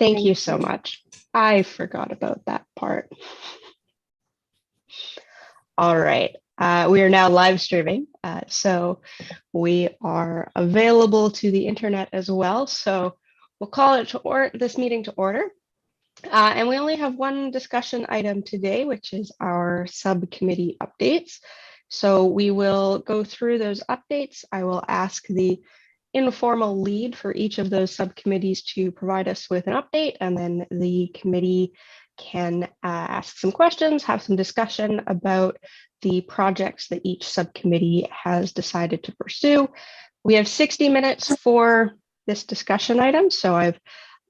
Thank you so much. I forgot about that part. All right. We are now live streaming, so we are available to the internet as well. So we'll call it this meeting to order. And we only have one discussion item today, which is our subcommittee updates. So we will go through those updates. I will ask the informal lead for each of those subcommittees to provide us with an update, and then the committee can ask some questions, have some discussion about the projects that each subcommittee has decided to pursue. We have 60 minutes for this discussion item, so I've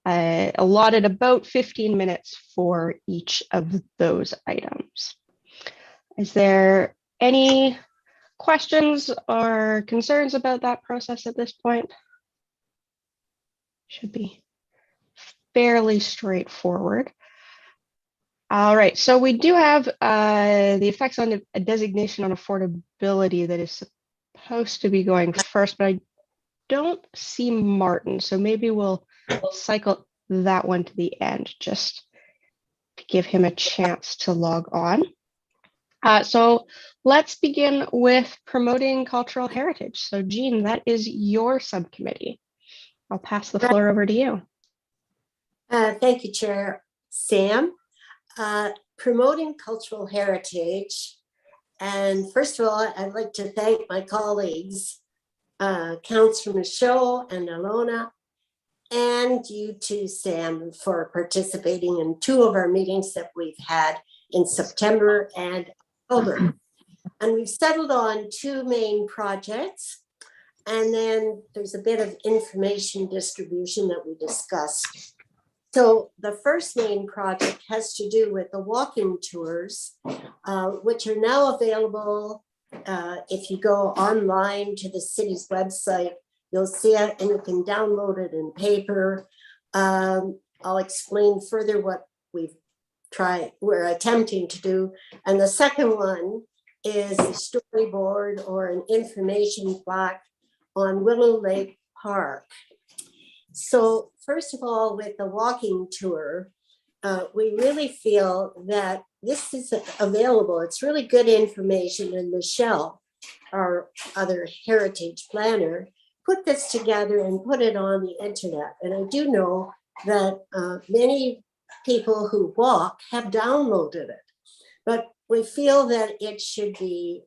allotted about 15 minutes for each of those items. Is there any questions or concerns about that process at this point? Should be fairly straightforward. All right, so we do have the effects on a designation on affordability that is supposed to be going first, but I don't see Martin, so maybe we'll cycle that one to the end just to give him a chance to log on. So let's begin with promoting cultural heritage. So Jean, that is your subcommittee. I'll pass the floor over to you. Thank you, Chair Sam. Promoting cultural heritage. And first of all, I'd like to thank my colleagues, Councillor Michaud and Ilona, and you too, Sam, for participating in two of our meetings that we've had in September and October. And we've settled on two main projects. And then there's a bit of information distribution that we discussed. So the first main project has to do with the walking tours, which are now available. If you go online to the city's website, you'll see it and you can download it in paper. I'll explain further what we're attempting to do. And the second one is a storyboard or an information plaque on Willow Lake Park. So first of all, with the walking tour, we really feel that this is available. It's really good information, and Michelle, our other heritage planner, put this together and put it on the internet. And I do know that many people who walk have downloaded it, but we feel that it should be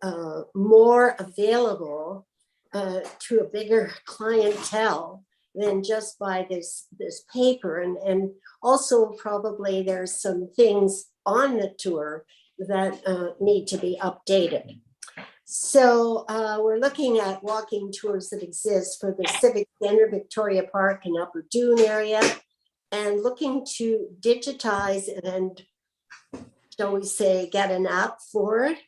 more available to a bigger clientele than just by this paper. And also probably there's some things on the tour that need to be updated. So we're looking at walking tours that exist for the Civic Center, Victoria Park and Upper Dune area, and looking to digitize and, shall we say, get an app for it,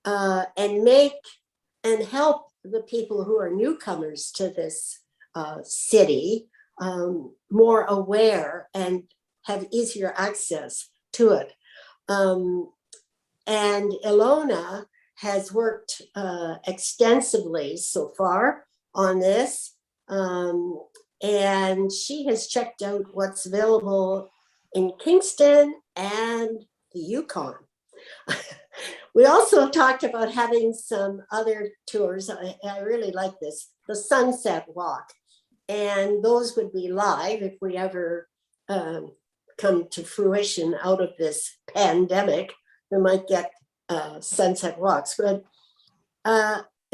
and help the people who are newcomers to this city more aware and have easier access to it. And Ilona has worked extensively so far on this, and she has checked out what's available in Kingston and the Yukon. We also talked about having some other tours. I really like this, the Sunset Walk. And those would be live if we ever come to fruition out of this pandemic. We might get sunset walks. But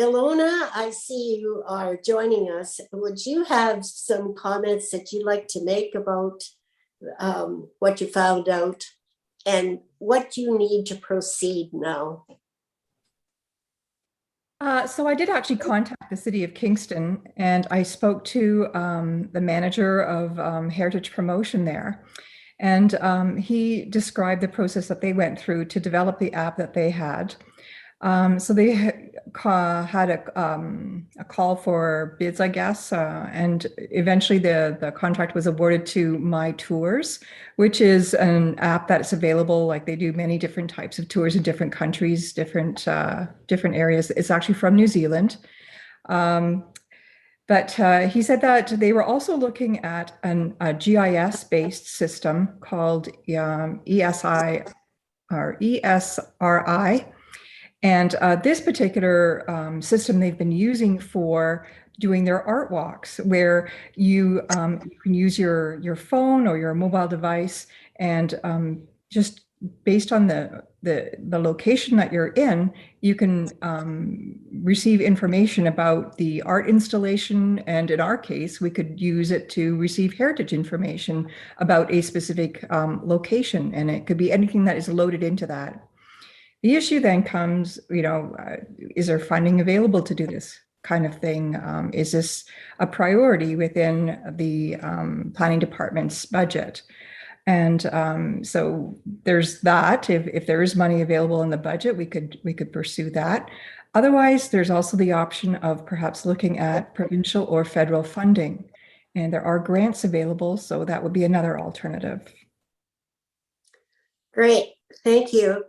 Ilona, I see you are joining us. Would you have some comments that you'd like to make about what you found out and what you need to proceed now? So I did actually contact the City of Kingston, and I spoke to the manager of Heritage Promotion there. And he described the process that they went through to develop the app that they had. So they had a call for bids, I guess, and eventually the contract was awarded to My Tours, which is an app that's available. Like, they do many different types of tours in different countries, different areas. It's actually from New Zealand. But he said that they were also looking at a GIS-based system called ESI or ESRI. And this particular system they've been using for doing their art walks, where you can use your phone or your mobile device, and just based on the location that you're in, you can receive information about the art installation. And in our case, we could use it to receive heritage information about a specific location, and it could be anything that is loaded into that. The issue then comes, is there funding available to do this kind of thing? Is this a priority within the planning department's budget? And so there's that. If there is money available in the budget, we could pursue that. Otherwise, there's also the option of perhaps looking at provincial or federal funding. And there are grants available, so that would be another alternative. Great, thank you.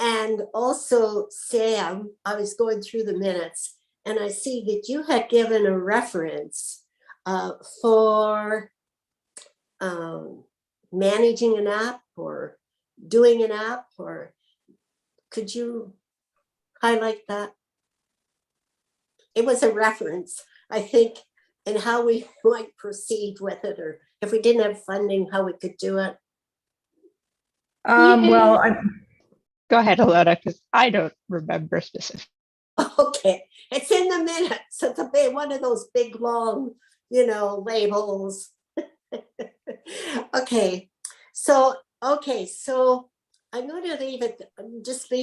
And also, Sam, I was going through the minutes and I see that you had given a reference for managing an app or doing an app, or could you highlight that? It was a reference, I think, in how we might proceed with it, or if we didn't have funding, how we could do it. Well, Go ahead, Alona, because I don't remember specific. Okay, it's in the minutes. It's a big one of those big long, labels. Okay, so I'm going to leave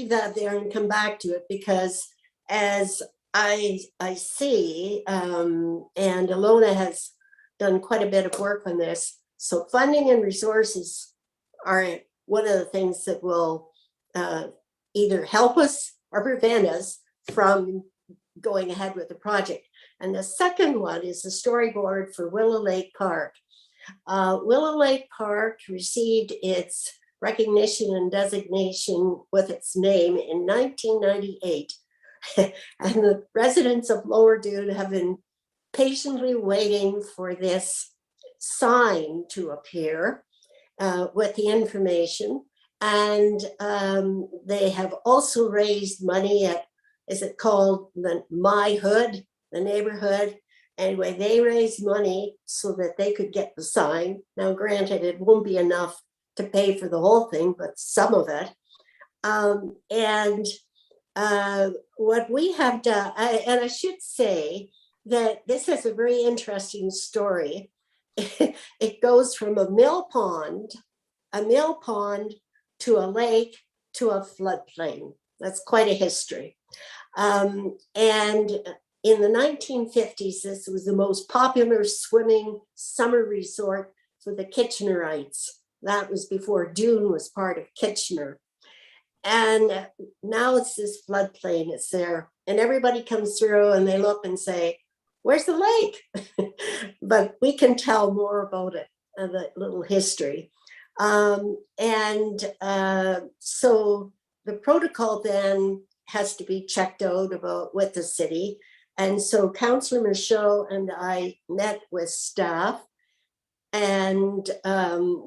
that there and come back to it, because as I see, and Alona has done quite a bit of work on this. So funding and resources are one of the things that will either help us or prevent us from going ahead with the project. And the second one is the storyboard for Willow Lake Park. Willow Lake Park received its recognition and designation with its name in 1998. And the residents of Lower Dune have been patiently waiting for this sign to appear with the information. And they have also raised money at, is it called the My Hood, the neighborhood? Anyway, they raised money so that they could get the sign. Now, granted, it won't be enough to pay for the whole thing, but some of it. What we have done, and I should say that this is a very interesting story. It goes from a mill pond to a lake to a floodplain. That's quite a history. And in the 1950s, this was the most popular swimming summer resort for the Kitchenerites. That was before Dune was part of Kitchener. And now it's this floodplain, it's there. And everybody comes through and they look and say, where's the lake? But we can tell more about it, the little history. So the protocol then has to be checked out with the city. And so Councillor Michaud and I met with staff and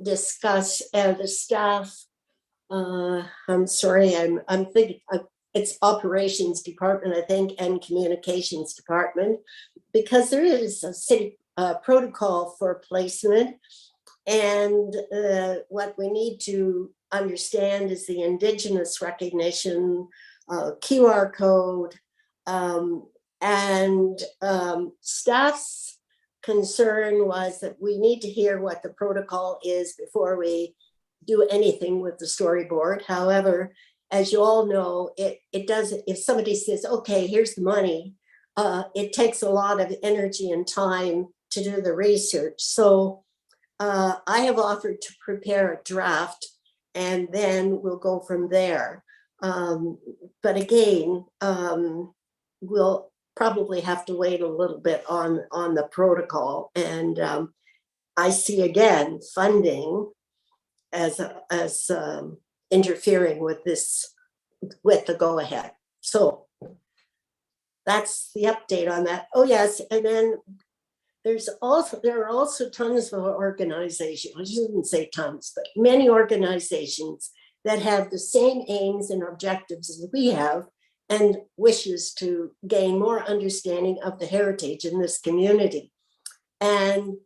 discussed the staff. I'm sorry, I'm thinking it's operations department, I think, and communications department, because there is a city protocol for placement. And what we need to understand is the Indigenous recognition, QR code, and staff's concern was that we need to hear what the protocol is before we do anything with the storyboard. However, as you all know, it does, if somebody says, okay, here's the money, it takes a lot of energy and time to do the research. So I have offered to prepare a draft and then we'll go from there. But again, we'll probably have to wait a little bit on the protocol. And I see again funding as interfering with this, with the go ahead. So that's the update on that. Oh yes, and then there are also tons of organizations, I shouldn't say tons, but many organizations that have the same aims and objectives as we have and wishes to gain more understanding of the heritage in this community. And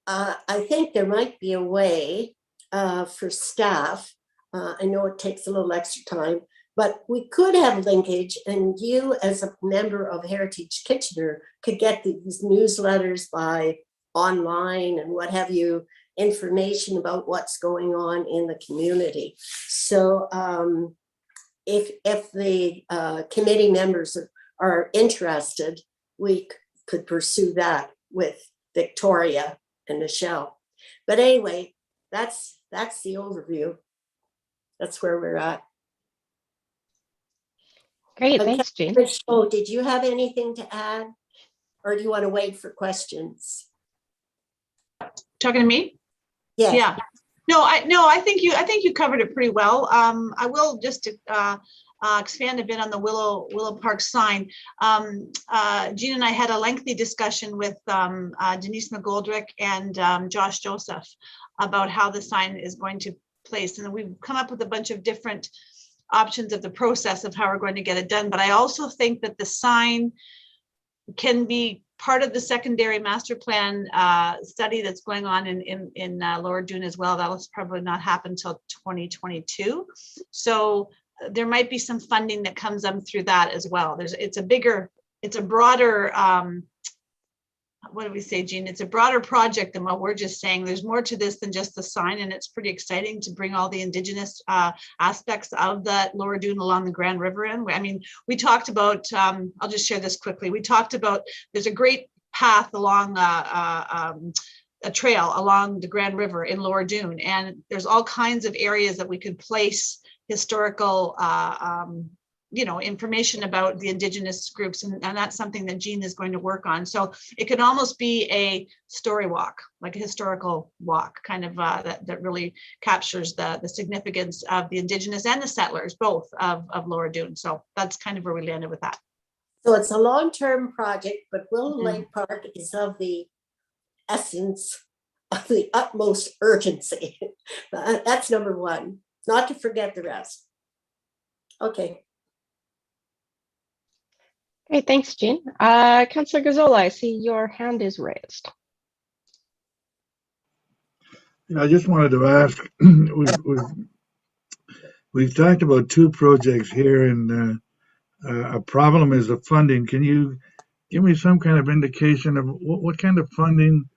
I think there might be a way for staff, I know it takes a little extra time, but we could have linkage, and you as a member of Heritage Kitchener could get these newsletters by online and what have you, information about what's going on in the community. So if the committee members are interested, we could pursue that with Victoria and Michelle. But anyway, that's the overview. That's where we're at. Great, Okay, thanks, Jean. Michelle, did you have anything to add? Or do you want to wait for questions? Talking to me? Yes. Yeah. No, I think you covered it pretty well. I will just expand a bit on the Willow Park sign. Jean and I had a lengthy discussion with Denise McGoldrick and Josh Joseph about how the sign is going to place, and we've come up with a bunch of different options of the process of how we're going to get it done. But I also think that the sign can be part of the secondary master plan study that's going on in Lower Dune as well. That'll probably not happen until 2022. So there might be some funding that comes up through that as well. It's a broader, what do we say, Jean? It's a broader project than what we're just saying. There's more to this than just the sign, and it's pretty exciting to bring all the Indigenous aspects of that Lower Dune along the Grand River in. I mean, we talked about, I'll just share this quickly. We talked about, there's a great path along a trail along the Grand River in Lower Dune, and there's all kinds of areas that we could place historical information about the Indigenous groups, and that's something that Jean is going to work on. So it could almost be a story walk, like a historical walk, kind of that really captures the significance of the Indigenous and the settlers, both of Lower Dune. So that's kind of where we landed with that. So it's a long-term project, but Willow Lake Park is of the essence of the utmost urgency. That's number one, not to forget the rest. Okay. Great, thanks, Jean. Councillor Gazzola, I see your hand is raised. Yeah, I just wanted to ask, we've talked about two projects here, and a problem is the funding. Can you give me some kind of indication of what kind of funding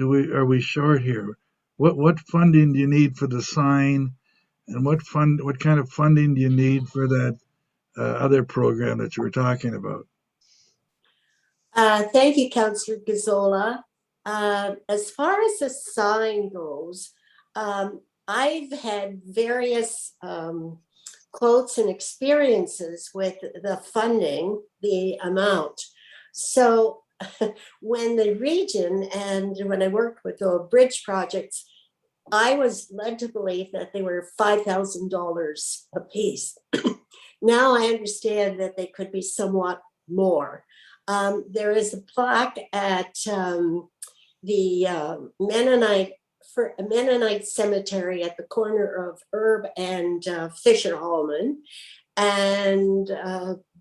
are we short here? What funding do you need for the sign, and what kind of funding do you need for that other program that you were talking about? Thank you, Councillor Gazzola. As far as the sign goes, I've had various quotes and experiences with the funding, the amount. So when the region and when I worked with the bridge projects, I was led to believe that they were $5,000 a piece. Now I understand that they could be somewhat more. There is a plaque at the Mennonite Cemetery at the corner of Herb and Fisher Allman, and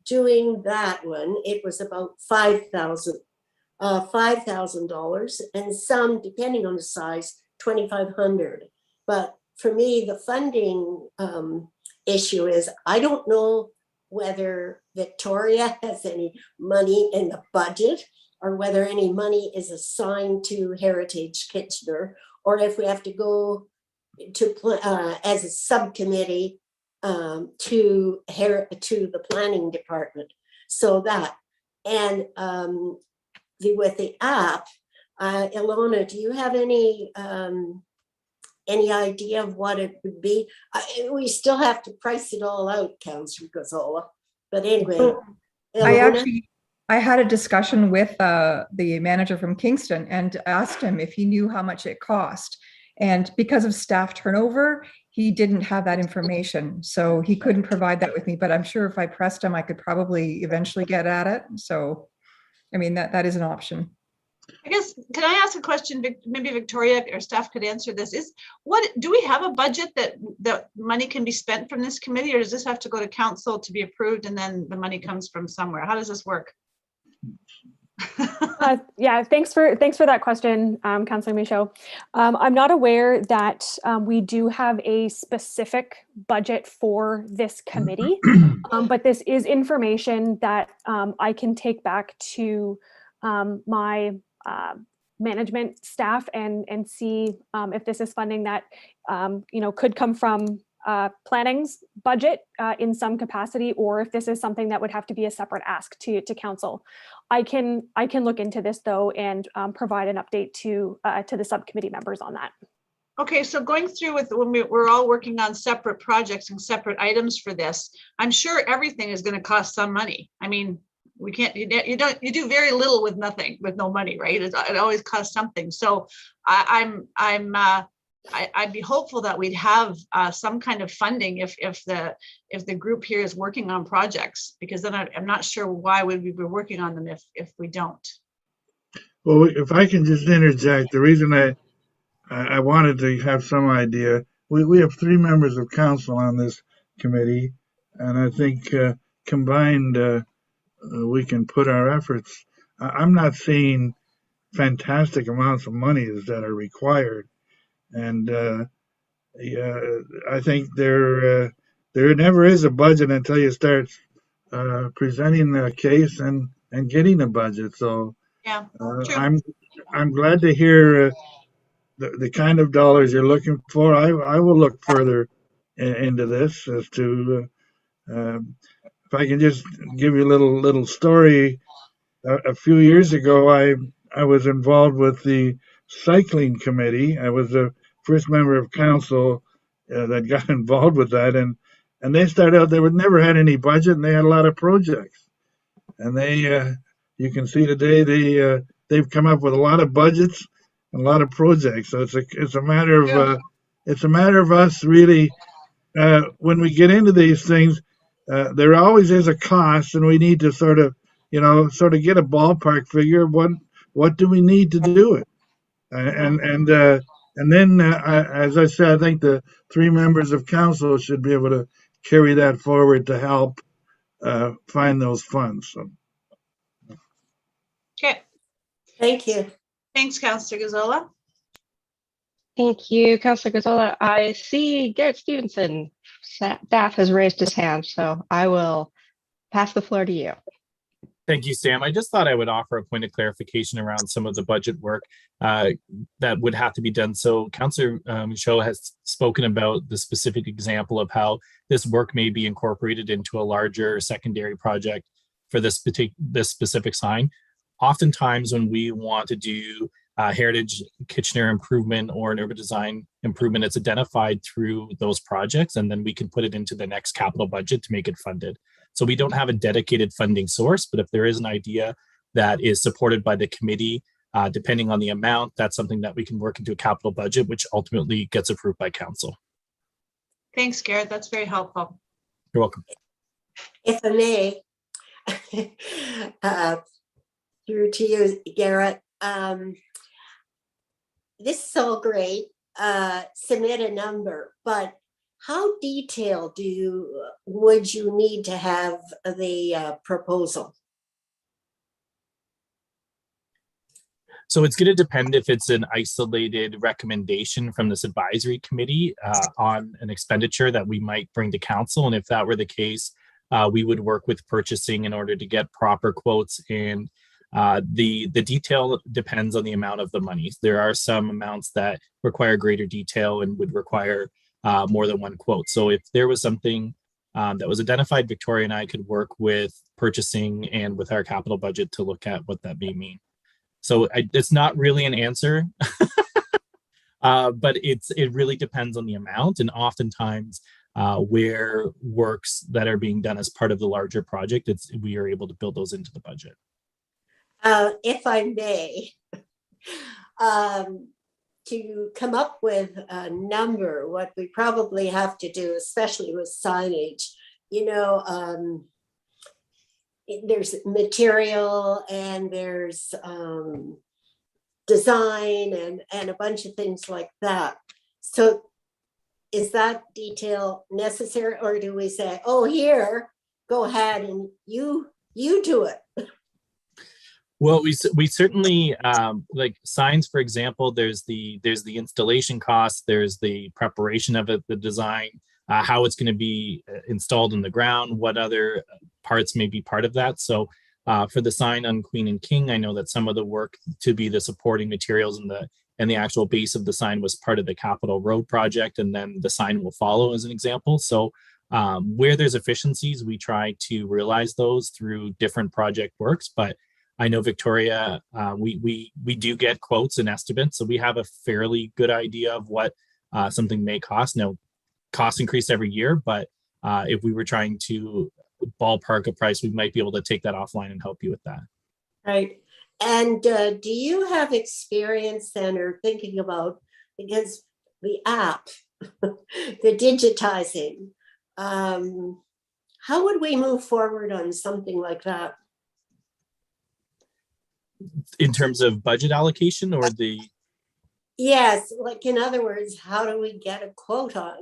doing that one, it was about $5,000, and some, depending on the size, $2,500. But for me, the funding issue is I don't know whether Victoria has any money in the budget, or whether any money is assigned to Heritage Kitchener, or if we have to go to as a subcommittee to the planning department. So that, and with the app, Ilona, do you have any idea of what it would be? We still have to price it all out, Councillor Gazzola. But anyway, I had a discussion with the manager from Kingston and asked him if he knew how much it cost. And because of staff turnover, he didn't have that information. So he couldn't provide that with me, but I'm sure if I pressed him, I could probably eventually get at it. So, I mean, that is an option. I guess, can I ask a question? Maybe Victoria or staff could answer this. Do we have a budget that money can be spent from this committee, or does this have to go to council to be approved and then the money comes from somewhere? How does this work? Yeah, thanks for that question, Councillor Michaud. I'm not aware that we do have a specific budget for this committee, but this is information that I can take back to my management staff and see if this is funding that could come from planning's budget in some capacity, or if this is something that would have to be a separate ask to council. I can look into this though and provide an update to the subcommittee members on that. Okay, so going through with when we're all working on separate projects and separate items for this, I'm sure everything is going to cost some money. I mean, we can't, you do very little with nothing, with no money, right? It always costs something. So I'd be hopeful that we'd have some kind of funding if the group here is working on projects, because then I'm not sure why would we be working on them if we don't. Well, if I can just interject, the reason I wanted to have some idea, we have 3 members of council on this committee, and I think combined we can put our efforts. I'm not seeing fantastic amounts of money that are required. And I think there never is a budget until you start presenting a case and getting a budget. So Yeah, I'm glad to hear the kind of dollars you're looking for. I will look further into this as to if I can just give you a little story. A few years ago, I was involved with the cycling committee. I was the first member of council that got involved with that, and they started out. They would never had any budget, and they had a lot of projects. And you can see today they've come up with a lot of budgets and a lot of projects. So it's a matter of us really when we get into these things. There always is a cost, and we need to sort of get a ballpark figure of what do we need to do it, and then as I said, I think the 3 members of council should be able to carry that forward to help find those funds. So. Okay. Thank you. Thanks, Councillor Gazzola. Thank you, Councillor Gazzola. I see Garrett Stevenson. Staff has raised his hand, so I will pass the floor to you. Thank you, Sam. I just thought I would offer a point of clarification around some of the budget work that would have to be done. So Councillor Michaud has spoken about the specific example of how this work may be incorporated into a larger secondary project for this specific sign. Oftentimes when we want to do heritage Kitchener improvement or an urban design improvement, it's identified through those projects, and then we can put it into the next capital budget to make it funded. So we don't have a dedicated funding source, but if there is an idea that is supported by the committee, depending on the amount, that's something that we can work into a capital budget, which ultimately gets approved by council. Thanks, Garrett. That's very helpful. You're welcome. If I may, through to you, Garrett. This is all great. Submit a number, but how detailed would you need to have the proposal? So it's going to depend if it's an isolated recommendation from this advisory committee on an expenditure that we might bring to council. And if that were the case, we would work with purchasing in order to get proper quotes. And the detail depends on the amount of the money. There are some amounts that require greater detail and would require more than one quote. So if there was something that was identified, Victoria and I could work with purchasing and with our capital budget to look at what that may mean. So it's not really an answer, but it really depends on the amount, and oftentimes where works that are being done as part of the larger project, we are able to build those into the budget. If I may, to come up with a number, what we probably have to do, especially with signage, there's material and there's design and a bunch of things like that. So is that detail necessary, or do we say, oh, here, go ahead and you do it? Well, we certainly like signs, for example, there's the installation costs, there's the preparation of it, the design, how it's going to be installed in the ground, what other parts may be part of that. So for the sign on Queen and King, I know that some of the work to be the supporting materials and the actual base of the sign was part of the Capitol Road project, and then the sign will follow as an example. So where there's efficiencies, we try to realize those through different project works. But I know Victoria, we do get quotes and estimates, so we have a fairly good idea of what something may cost. Now, costs increase every year, but if we were trying to ballpark a price, we might be able to take that offline and help you with that. Right. And do you have experience then, or thinking about, because the app, the digitizing, how would we move forward on something like that? In terms of budget allocation or the? Yes, like in other words, how do we get a quote on,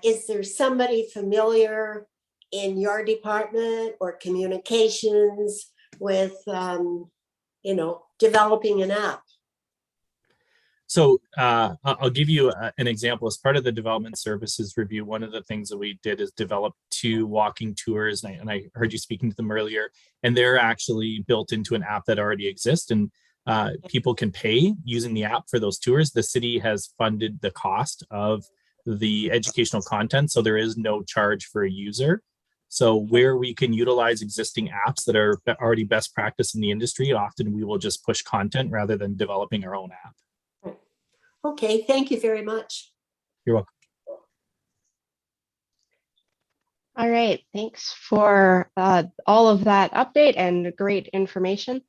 is there somebody familiar in your department or communications with, developing an app? So I'll give you an example. As part of the development services review, one of the things that we did is develop 2 walking tours, and I heard you speaking to them earlier, and they're actually built into an app that already exists, and people can pay using the app for those tours. The city has funded the cost of the educational content, so there is no charge for a user. So where we can utilize existing apps that are already best practice in the industry, often we will just push content rather than developing our own app. Okay, thank you very much. You're welcome. All right, thanks for all of that update and great information.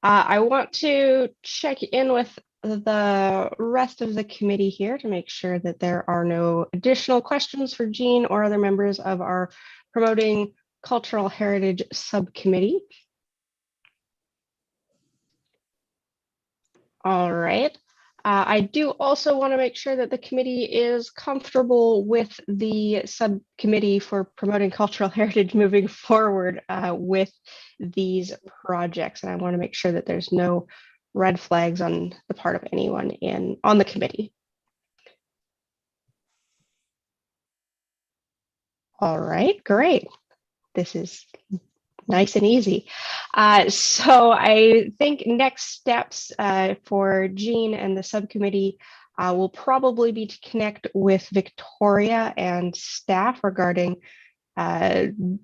I want to check in with the rest of the committee here to make sure that there are no additional questions for Jean or other members of our Promoting Cultural Heritage Subcommittee. All right. I do also want to make sure that the committee is comfortable with the subcommittee for promoting cultural heritage moving forward with these projects. And I want to make sure that there's no red flags on the part of anyone on the committee. All right, great. This is nice and easy. So I think next steps for Jean and the subcommittee will probably be to connect with Victoria and staff regarding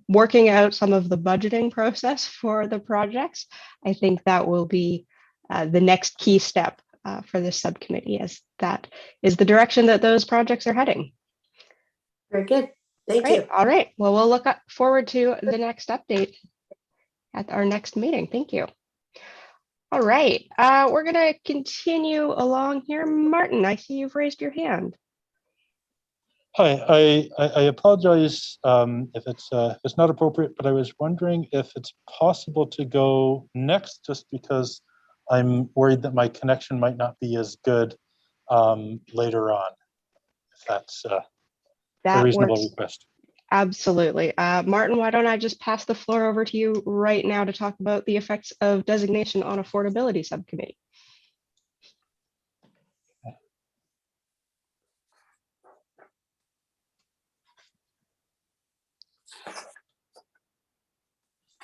working out some of the budgeting process for the projects. I think that will be the next key step for this subcommittee, as that is the direction that those projects are heading. Very good. Thank Great. you. All right. Well, we'll look forward to the next update at our next meeting. Thank you. All right. We're going to continue along here. Martin, I see you've raised your hand. Hi, I apologize if it's not appropriate, but I was wondering if it's possible to go next, just because I'm worried that my connection might not be as good later on, if that's a reasonable request. Absolutely. Martin, why don't I just pass the floor over to you right now to talk about the effects of designation on affordability subcommittee.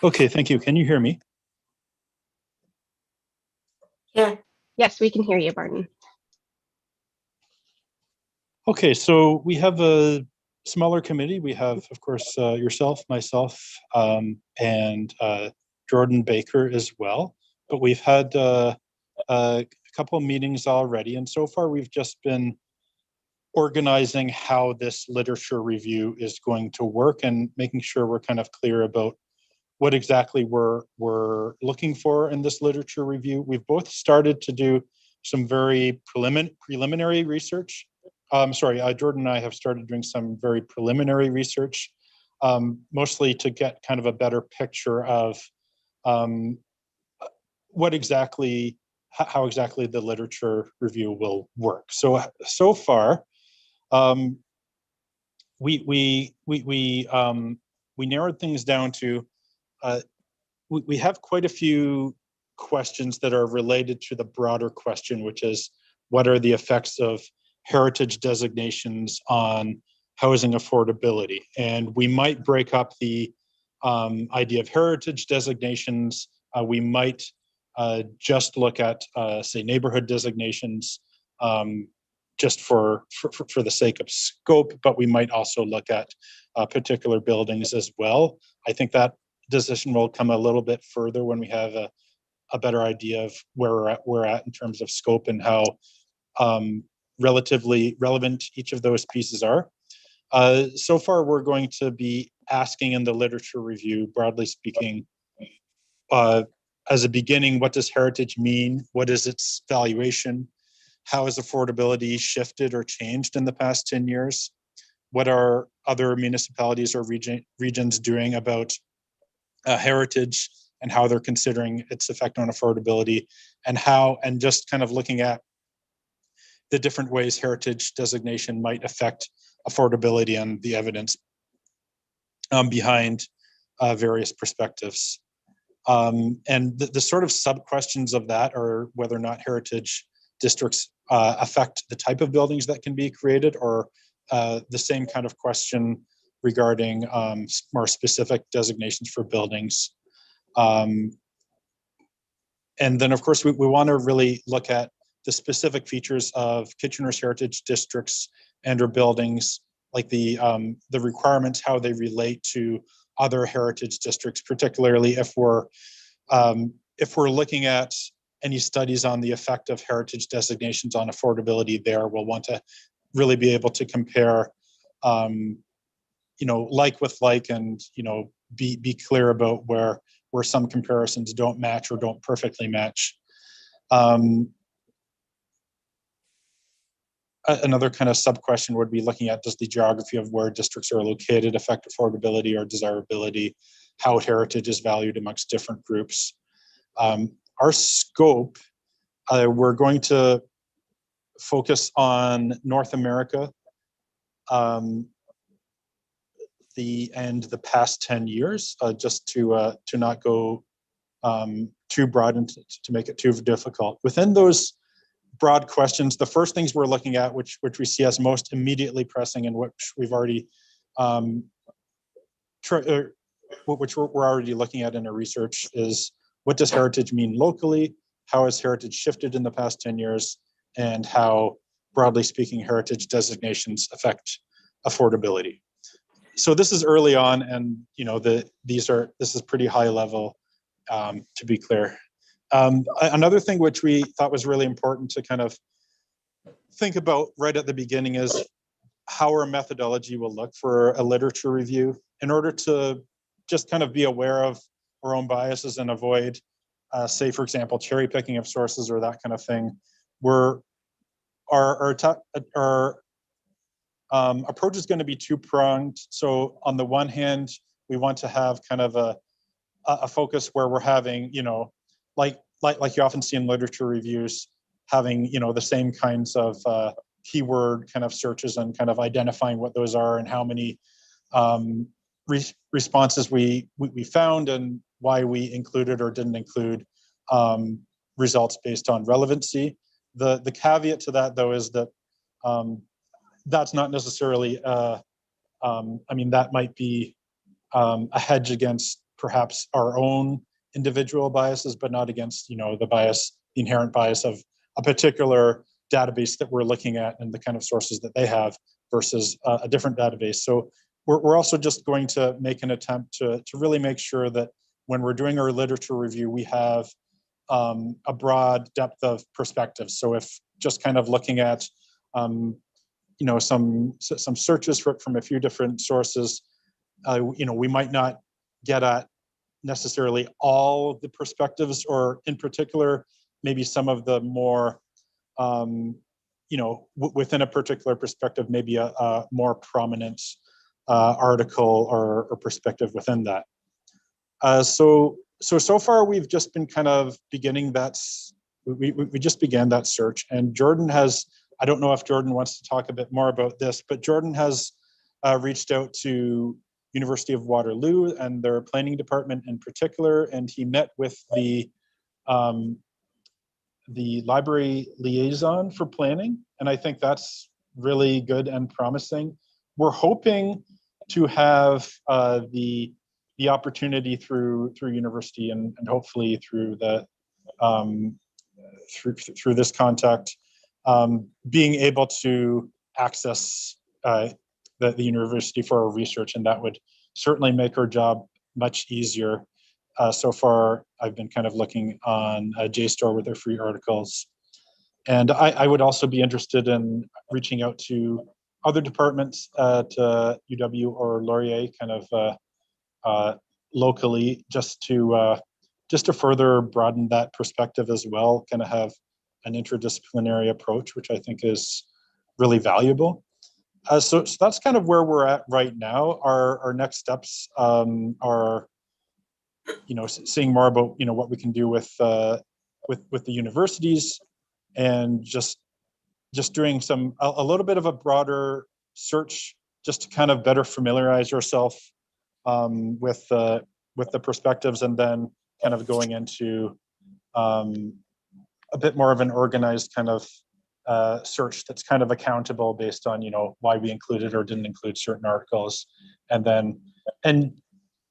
Okay, thank you. Can you hear me? Yeah. Yes, we can hear you, Martin. Okay, so we have a smaller committee. We have, of course, yourself, myself, and Jordan Baker as well. But we've had a couple of meetings already, and so far we've just been organizing how this literature review is going to work and making sure we're kind of clear about what exactly we're looking for in this literature review. We've both started to do some very preliminary research. Jordan and I have started doing some very preliminary research, mostly to get kind of a better picture of what exactly how exactly the literature review will work. So far, we narrowed things down to we have quite a few questions that are related to the broader question, which is what are the effects of heritage designations on housing affordability? And we might break up the idea of heritage designations. We might just look at, say, neighborhood designations just for the sake of scope, but we might also look at particular buildings as well. I think that decision will come a little bit further when we have a better idea of where we're at in terms of scope and how relatively relevant each of those pieces are. So far, we're going to be asking in the literature review, broadly speaking, as a beginning, what does heritage mean? What is its valuation? How has affordability shifted or changed in the past 10 years? What are other municipalities or regions doing about heritage and how they're considering its effect on affordability, and just kind of looking at the different ways heritage designation might affect affordability and the evidence behind various perspectives. And the sort of sub-questions of that are whether or not heritage districts affect the type of buildings that can be created, or the same kind of question regarding more specific designations for buildings. And then, of course, we want to really look at the specific features of Kitchener's heritage districts and or buildings, like the requirements, how they relate to other heritage districts, particularly if we're looking at any studies on the effect of heritage designations on affordability there. We'll want to really be able to compare, like with like, and, be clear about where some comparisons don't match or don't perfectly match. Another kind of sub-question would be looking at, does the geography of where districts are located affect affordability or desirability? How heritage is valued amongst different groups? Our scope, we're going to focus on North America, the past 10 years, just to not go too broad and to make it too difficult. Within those broad questions, the first things we're looking at, which we see as most immediately pressing and which we've already which we're already looking at in our research, is what does heritage mean locally? How has heritage shifted in the past 10 years? And how, broadly speaking, heritage designations affect affordability. So this is early on, and this is pretty high level, to be clear. Another thing which we thought was really important to kind of think about right at the beginning is how our methodology will look for a literature review, in order to just kind of be aware of our own biases and avoid, say, for example, cherry picking of sources or that kind of thing. Our approach is going to be two-pronged. So on the one hand, we want to have kind of a focus where we're having, like you often see in literature reviews, having, the same kinds of keyword kind of searches and kind of identifying what those are and how many responses we found and why we included or didn't include results based on relevancy. The caveat to that, though, is that that's not necessarily, that might be a hedge against perhaps our own individual biases, but not against, the inherent bias of a particular database that we're looking at and the kind of sources that they have versus a different database. So we're also just going to make an attempt to really make sure that when we're doing our literature review, we have a broad depth of perspectives. So if just kind of looking at some searches from a few different sources, we might not get at necessarily all of the perspectives, or in particular, maybe some of the more, within a particular perspective, maybe a more prominent article or perspective within that. So far, we've just been kind of beginning that we just began that search, and Jordan has, I don't know if Jordan wants to talk a bit more about this, but Jordan has reached out to University of Waterloo and their planning department in particular, and he met with the library liaison for planning, and I think that's really good and promising. We're hoping to have the opportunity through university and hopefully through the through this contact, being able to access the university for our research, and that would certainly make our job much easier. So far, I've been kind of looking on JSTOR with their free articles. And I would also be interested in reaching out to other departments at UW or Laurier, kind of locally, just to further broaden that perspective as well, kind of have an interdisciplinary approach, which I think is really valuable. So that's kind of where we're at right now. Our next steps are, seeing more about, what we can do with the universities, and just doing a little bit of a broader search, just to kind of better familiarize ourselves with the perspectives, and then kind of going into a bit more of an organized kind of search that's kind of accountable based on, why we included or didn't include certain articles, and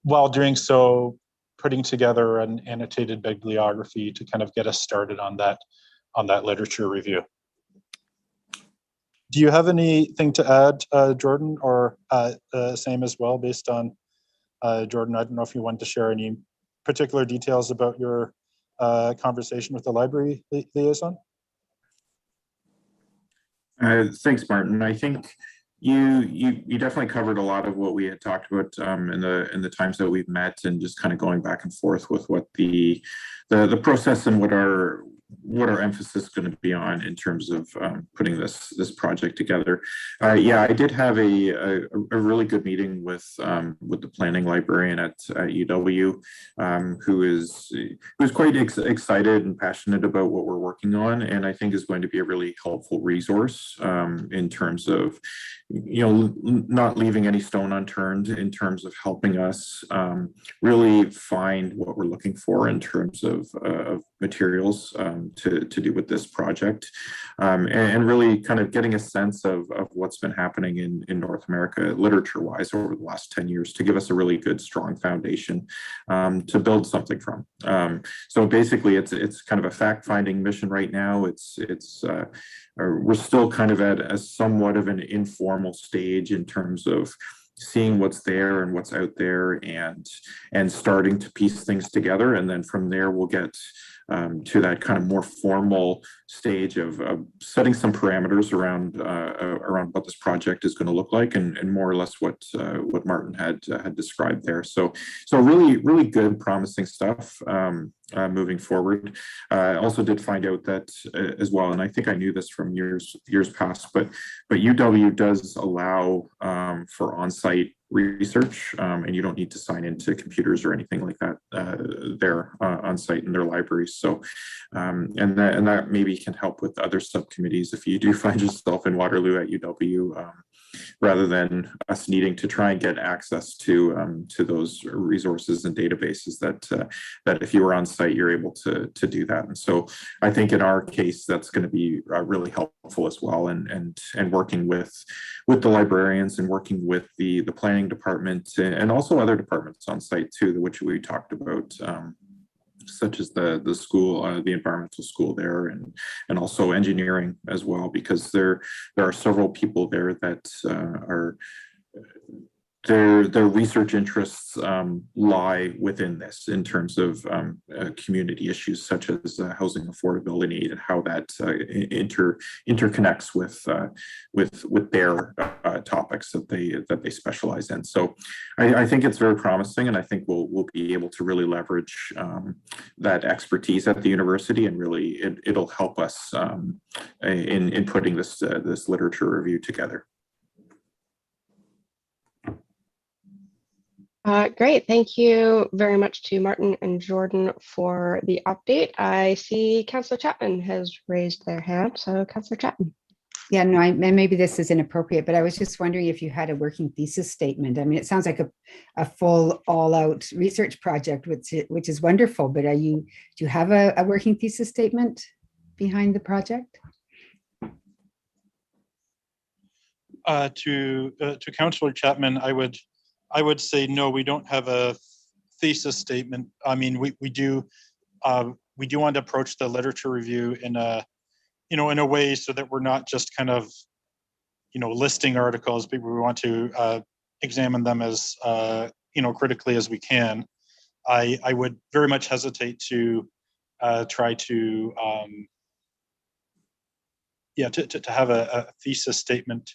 while doing so, putting together an annotated bibliography to kind of get us started on that literature review. Do you have anything to add, Jordan, or Sam as well, based on Jordan? I don't know if you want to share any particular details about your conversation with the library liaison. Thanks, Martin. I think you definitely covered a lot of what we had talked about in the times that we've met, and just kind of going back and forth with what the process and what our emphasis is going to be on in terms of putting this project together. Yeah, I did have a really good meeting with the planning librarian at UW, who is quite excited and passionate about what we're working on, and I think is going to be a really helpful resource in terms of not leaving any stone unturned in terms of helping us really find what we're looking for in terms of materials to do with this project, and really kind of getting a sense of what's been happening in North America literature-wise over the last 10 years to give us a really good, strong foundation to build something from. So basically, it's kind of a fact-finding mission right now. We're still kind of at a somewhat of an informal stage in terms of seeing what's there and what's out there, and starting to piece things together, and then from there we'll get to that kind of more formal stage of setting some parameters around what this project is going to look like, and more or less what Martin had described there. So really good, promising stuff moving forward. I also did find out that as well, and I think I knew this from years past, but UW does allow for on-site research, and you don't need to sign into computers or anything like that there on site in their libraries. So and that maybe can help with other subcommittees if you do find yourself in Waterloo at UW, rather than us needing to try and get access to those resources and databases that if you were on site, you're able to do that. And so I think in our case, that's going to be really helpful as well, and working with the librarians and working with the planning department and also other departments on site too, which we talked about, such as the school, the environmental school there, and also engineering as well, because there are several people there that are their research interests lie within this in terms of community issues such as housing affordability and how that interconnects with their topics that they specialize in. So I think it's very promising, and I think we'll be able to really leverage that expertise at the university, and really it'll help us in putting this literature review together. Great. Thank you very much to Martin and Jordan for the update. I see Councillor Chapman has raised their hand. So Councillor Chapman. Yeah, no, and maybe this is inappropriate, but I was just wondering if you had a working thesis statement. I mean, it sounds like a full all-out research project, which is wonderful, but do you have a working thesis statement behind the project? To Councillor Chapman, I would say no, we don't have a thesis statement. I mean, we do want to approach the literature review in a way so that we're not just kind of, listing articles, but we want to examine them as, critically as we can. I would very much hesitate to try to, to have a thesis statement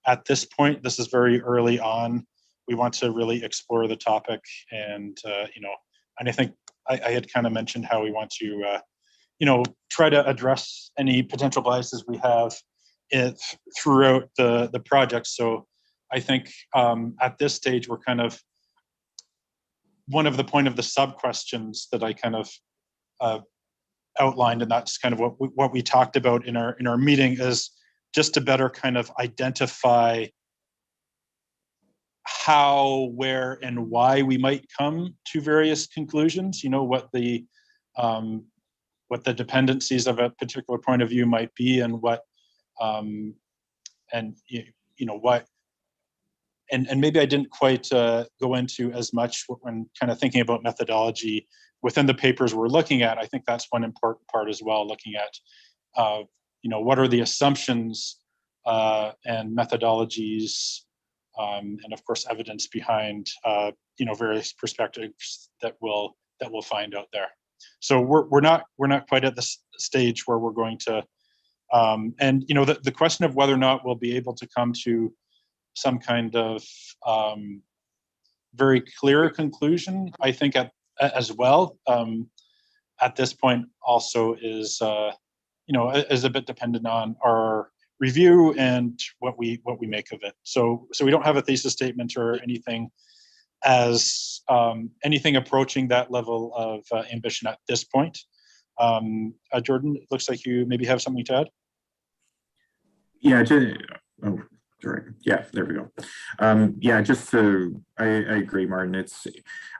at this point. This is very early on. We want to really explore the topic, and and I think I had kind of mentioned how we want to try to address any potential biases we have throughout the project. So I think at this stage, we're kind of, one of the point of the sub questions that I kind of outlined, and that's kind of what we talked about in our meeting, is just to better kind of identify how, where, and why we might come to various conclusions. What the dependencies of a particular point of view might be, and what and maybe I didn't quite go into as much when kind of thinking about methodology within the papers we're looking at. I think that's one important part as well, looking at what are the assumptions and methodologies, and of course evidence behind various perspectives that we'll find out there. So we're not quite at the stage where we're going to, and the question of whether or not we'll be able to come to some kind of very clear conclusion, I think as well at this point also is is a bit dependent on our review and what we make of it. So we don't have a thesis statement or anything as anything approaching that level of ambition at this point. Jordan, it looks like you maybe have something to add. Yeah, yeah, there we go. I agree, Martin.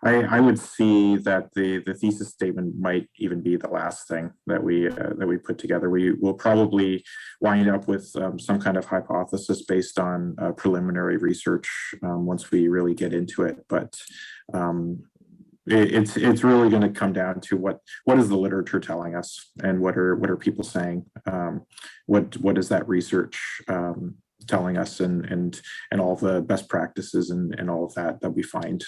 I would see that the thesis statement might even be the last thing that we put together. We will probably wind up with some kind of hypothesis based on preliminary research once we really get into it. But it's really going to come down to what is the literature telling us, and what are people saying? What is that research telling us, and all the best practices and all of that we find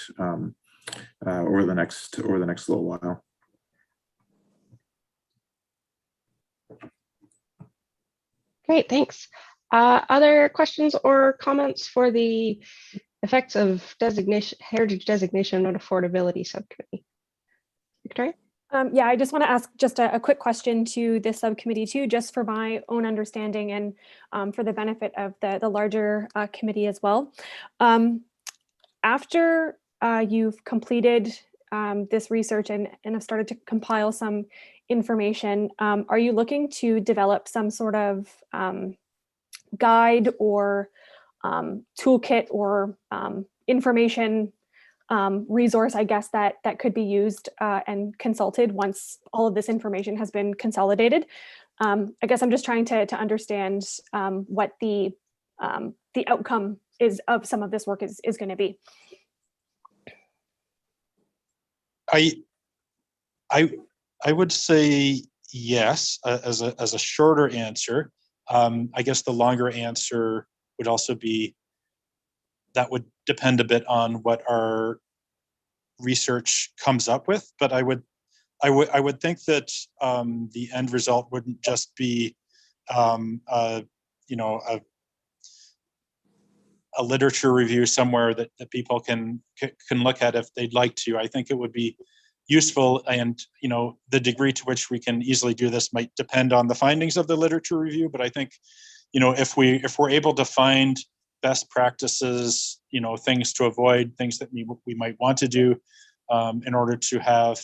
over the next little while. Great, thanks. Other questions or comments for the effects of heritage designation and affordability subcommittee? Victoria? Yeah, I just want to ask just a quick question to this subcommittee too, just for my own understanding and for the benefit of the larger committee as well. After you've completed this research and have started to compile some information, are you looking to develop some sort of guide or toolkit or information resource, I guess, that could be used and consulted once all of this information has been consolidated? I guess I'm just trying to understand what the outcome is of some of this work is going to be. I would say yes, as a shorter answer. I guess the longer answer would also be that would depend a bit on what our research comes up with. But I would think that the end result wouldn't just be a literature review somewhere that people can look at if they'd like to. I think it would be useful, and the degree to which we can easily do this might depend on the findings of the literature review. But I think if we're able to find best practices, things to avoid, things that we might want to do in order to have,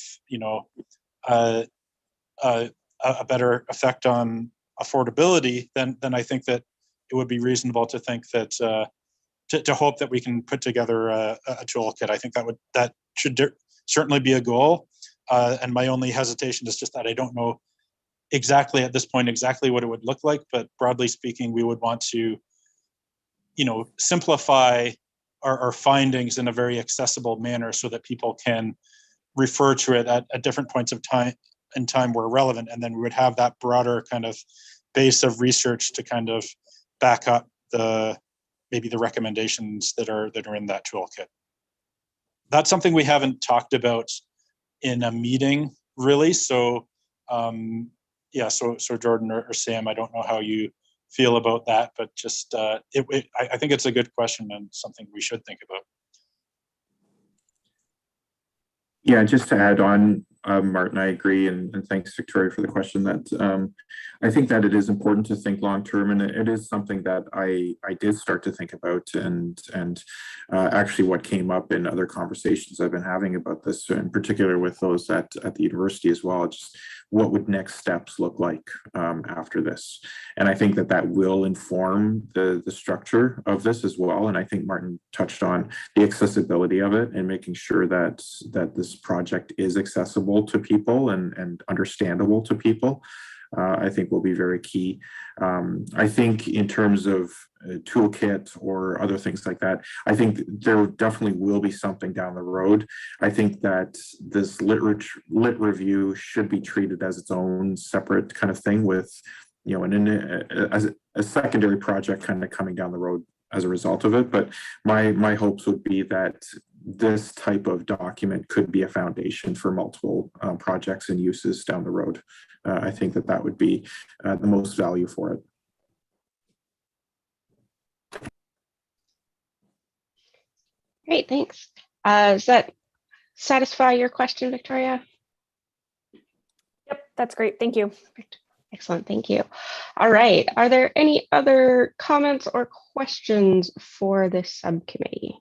a better effect on affordability, then I think that it would be reasonable to think that to hope that we can put together a toolkit. I think that should certainly be a goal. And my only hesitation is just that I don't know exactly at this point exactly what it would look like, but broadly speaking, we would want to, simplify our findings in a very accessible manner so that people can refer to it at different points of time where relevant, and then we would have that broader kind of base of research to kind of back up maybe the recommendations that are in that toolkit. That's something we haven't talked about in a meeting really. So so Jordan or Sam, I don't know how you feel about that, but just I think it's a good question and something we should think about. Yeah, just to add on, Martin, I agree, and thanks, Victoria, for the question. That I think that it is important to think long term, and it is something that I did start to think about, and actually what came up in other conversations I've been having about this, in particular with those at the university as well. Just what would next steps look like after this, and I think that will inform the structure of this as well. And I think Martin touched on the accessibility of it and making sure that this project is accessible to people and understandable to people. I think will be very key. I think in terms of a toolkit or other things like that, I think there definitely will be something down the road. I think that this lit review should be treated as its own separate kind of thing with, as a secondary project kind of coming down the road as a result of it. But my hopes would be that this type of document could be a foundation for multiple projects and uses down the road. I think that would be the most value for it. Great, thanks. Does that satisfy your question, Victoria? Yep, that's great. Thank you. Perfect. Excellent, thank you. All right, are there any other comments or questions for this subcommittee?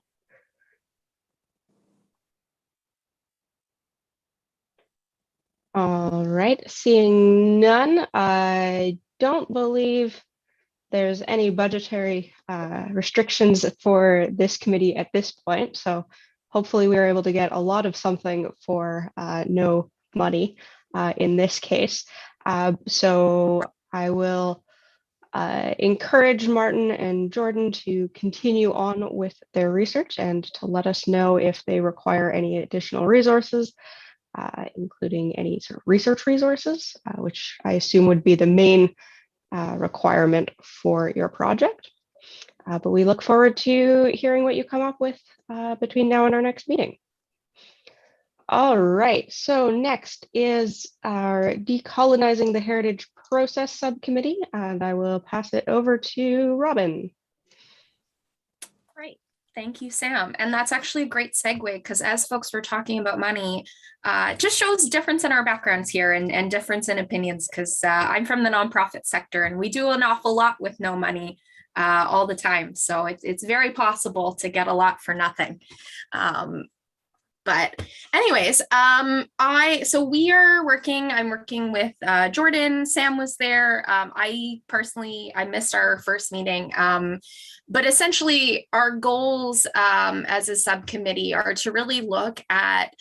All right, seeing none, I don't believe there's any budgetary restrictions for this committee at this point. So hopefully we were able to get a lot of something for no money in this case. So I will encourage Martin and Jordan to continue on with their research and to let us know if they require any additional resources, including any sort of research resources, which I assume would be the main requirement for your project. But we look forward to hearing what you come up with between now and our next meeting. All right, so next is our Decolonizing the Heritage Process Subcommittee, and I will pass it over to Robin. Great, thank you, Sam. And that's actually a great segue, because as folks were talking about money, it just shows difference in our backgrounds here and difference in opinions, because I'm from the nonprofit sector and we do an awful lot with no money all the time. So it's very possible to get a lot for nothing. But anyways, I'm working with Jordan. Sam was there. I missed our first meeting. But essentially our goals as a subcommittee are to really look at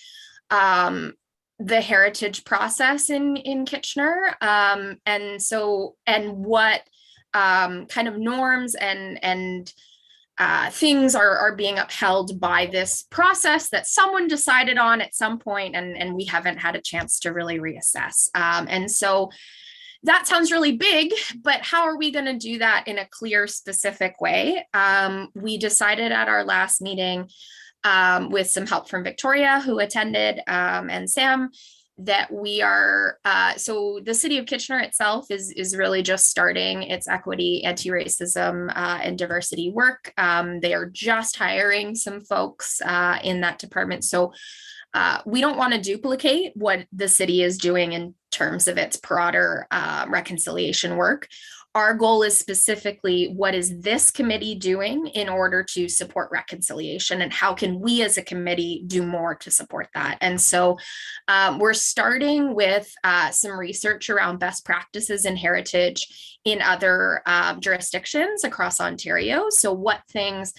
the heritage process in Kitchener. And what kind of norms and things are being upheld by this process that someone decided on at some point, and we haven't had a chance to really reassess. And so that sounds really big, but how are we going to do that in a clear, specific way? We decided at our last meeting, with some help from Victoria, who attended, and Sam, that we are, so the city of Kitchener itself is really just starting its equity, anti-racism, and diversity work. They are just hiring some folks in that department. So we don't want to duplicate what the city is doing in terms of its broader reconciliation work. Our goal is specifically, what is this committee doing in order to support reconciliation, and how can we as a committee do more to support that? And so we're starting with some research around best practices in heritage in other jurisdictions across Ontario. So what things,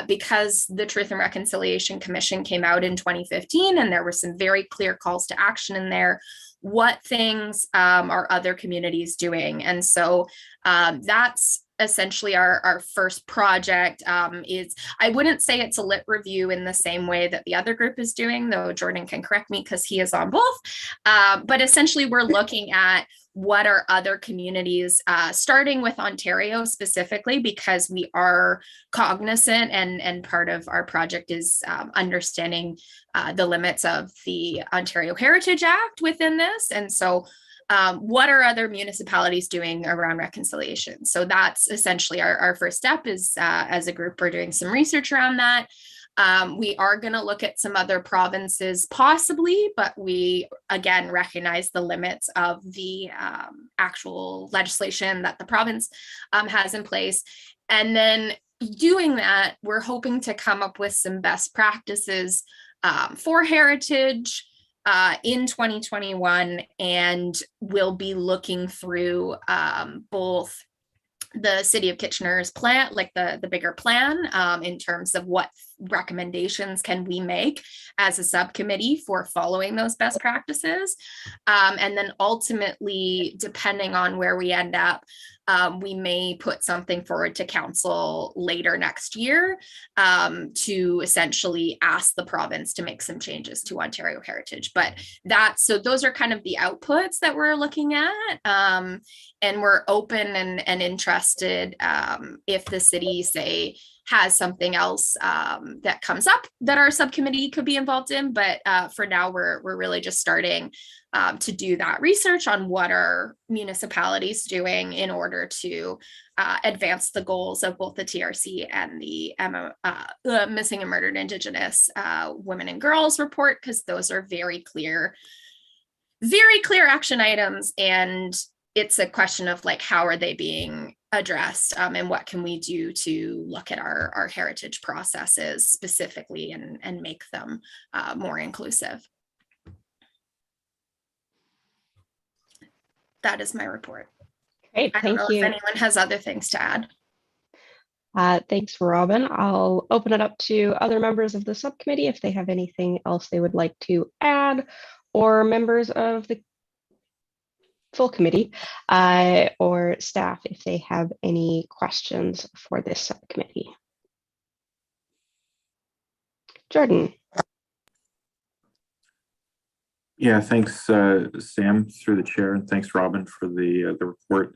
because the Truth and Reconciliation Commission came out in 2015 and there were some very clear calls to action in there, what things are other communities doing? And so that's essentially our first project. Is, I wouldn't say it's a lit review in the same way that the other group is doing, though Jordan can correct me because he is on both. But essentially we're looking at what are other communities, starting with Ontario specifically, because we are cognizant, and part of our project is understanding the limits of the Ontario Heritage Act within this. And so what are other municipalities doing around reconciliation? So that's essentially our first step is, as a group, we're doing some research around that. We are going to look at some other provinces possibly, but we again recognize the limits of the actual legislation that the province has in place. And then doing that, we're hoping to come up with some best practices for heritage in 2021, and we'll be looking through both the City of Kitchener's plan, like the bigger plan, in terms of what recommendations can we make as a subcommittee for following those best practices. And then ultimately, depending on where we end up, we may put something forward to council later next year to essentially ask the province to make some changes to Ontario Heritage. But so those are kind of the outputs that we're looking at. And we're open and interested if the city, say, has something else that comes up that our subcommittee could be involved in. But for now, we're really just starting to do that research on what are municipalities doing in order to advance the goals of both the TRC and the Missing and Murdered Indigenous Women and Girls report, because those are very clear action items. And it's a question of like, how are they being addressed, and what can we do to look at our heritage processes specifically and make them more inclusive. That is my report. Great, I don't thank know you. if anyone has other things to add. Thanks, Robin. I'll open it up to other members of the subcommittee if they have anything else they would like to add, or members of the full committee or staff if they have any questions for this subcommittee. Jordan. Yeah, thanks, Sam, through the chair, and thanks, Robin, for the report.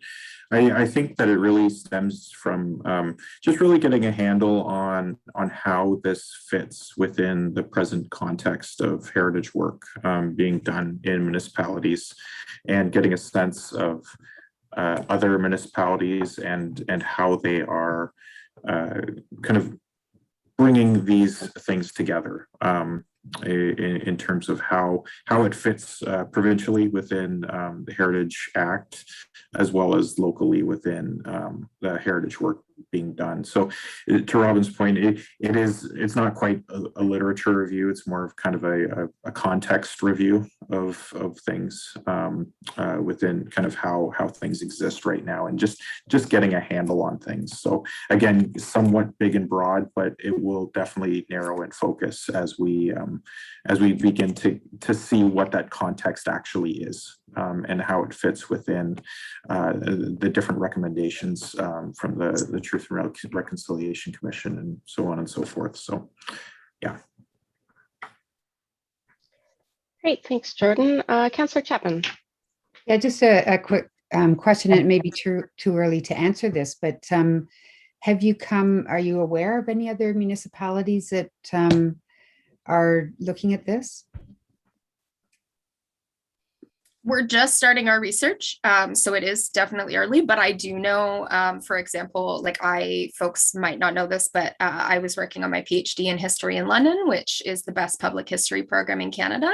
I think that it really stems from just really getting a handle on how this fits within the present context of heritage work being done in municipalities, and getting a sense of other municipalities and how they are kind of bringing these things together. In terms of how it fits provincially within the Heritage Act, as well as locally within the heritage work being done. So to Robin's point, it's not quite a literature review, it's more of kind of a context review of things within kind of how things exist right now, and just getting a handle on things. So again, somewhat big and broad, but it will definitely narrow in focus as we begin to see what that context actually is, and how it fits within the different recommendations from the Truth and Reconciliation Commission, and so on and so forth. So, yeah. Great, thanks, Jordan. Councillor Chapman. Yeah, just a quick question, and it may be too early to answer this, but are you aware of any other municipalities that are looking at this? We're just starting our research, so it is definitely early, but I do know, for example, like folks might not know this, but I was working on my PhD in history in London, which is the best public history program in Canada.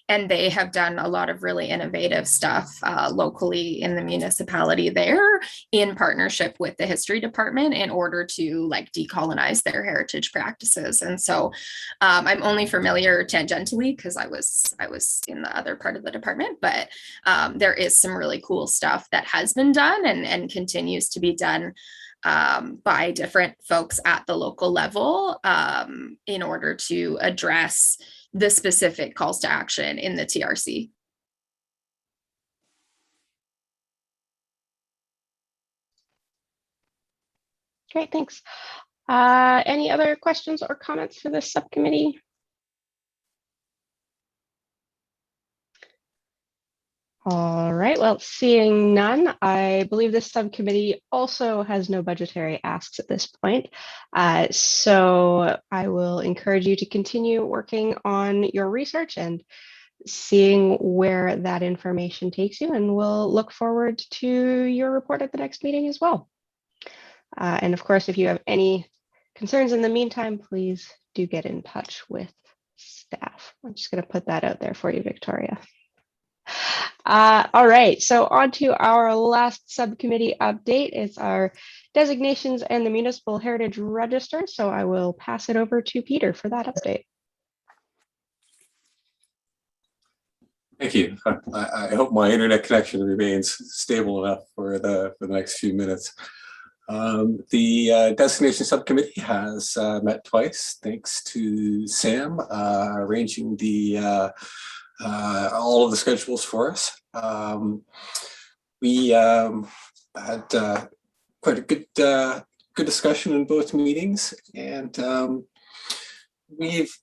And they have done a lot of really innovative stuff locally in the municipality there in partnership with the history department in order to like decolonize their heritage practices. And so I'm only familiar tangentially because I was in the other part of the department, but there is some really cool stuff that has been done and continues to be done by different folks at the local level in order to address the specific calls to action in the TRC. Great, thanks. Any other questions or comments for this subcommittee? All right, well, seeing none, I believe this subcommittee also has no budgetary asks at this point. So I will encourage you to continue working on your research and seeing where that information takes you, and we'll look forward to your report at the next meeting as well. And of course, if you have any concerns in the meantime, please do get in touch with staff. I'm just going to put that out there for you, Victoria. All right, so on to our last subcommittee update. It's our designations and the Municipal Heritage Register. So I will pass it over to Peter for that update. Thank you. I hope my internet connection remains stable enough for the next few minutes. The Designation Subcommittee has met twice, thanks to Sam arranging all of the schedules for us. We had quite a good discussion in both meetings, and we've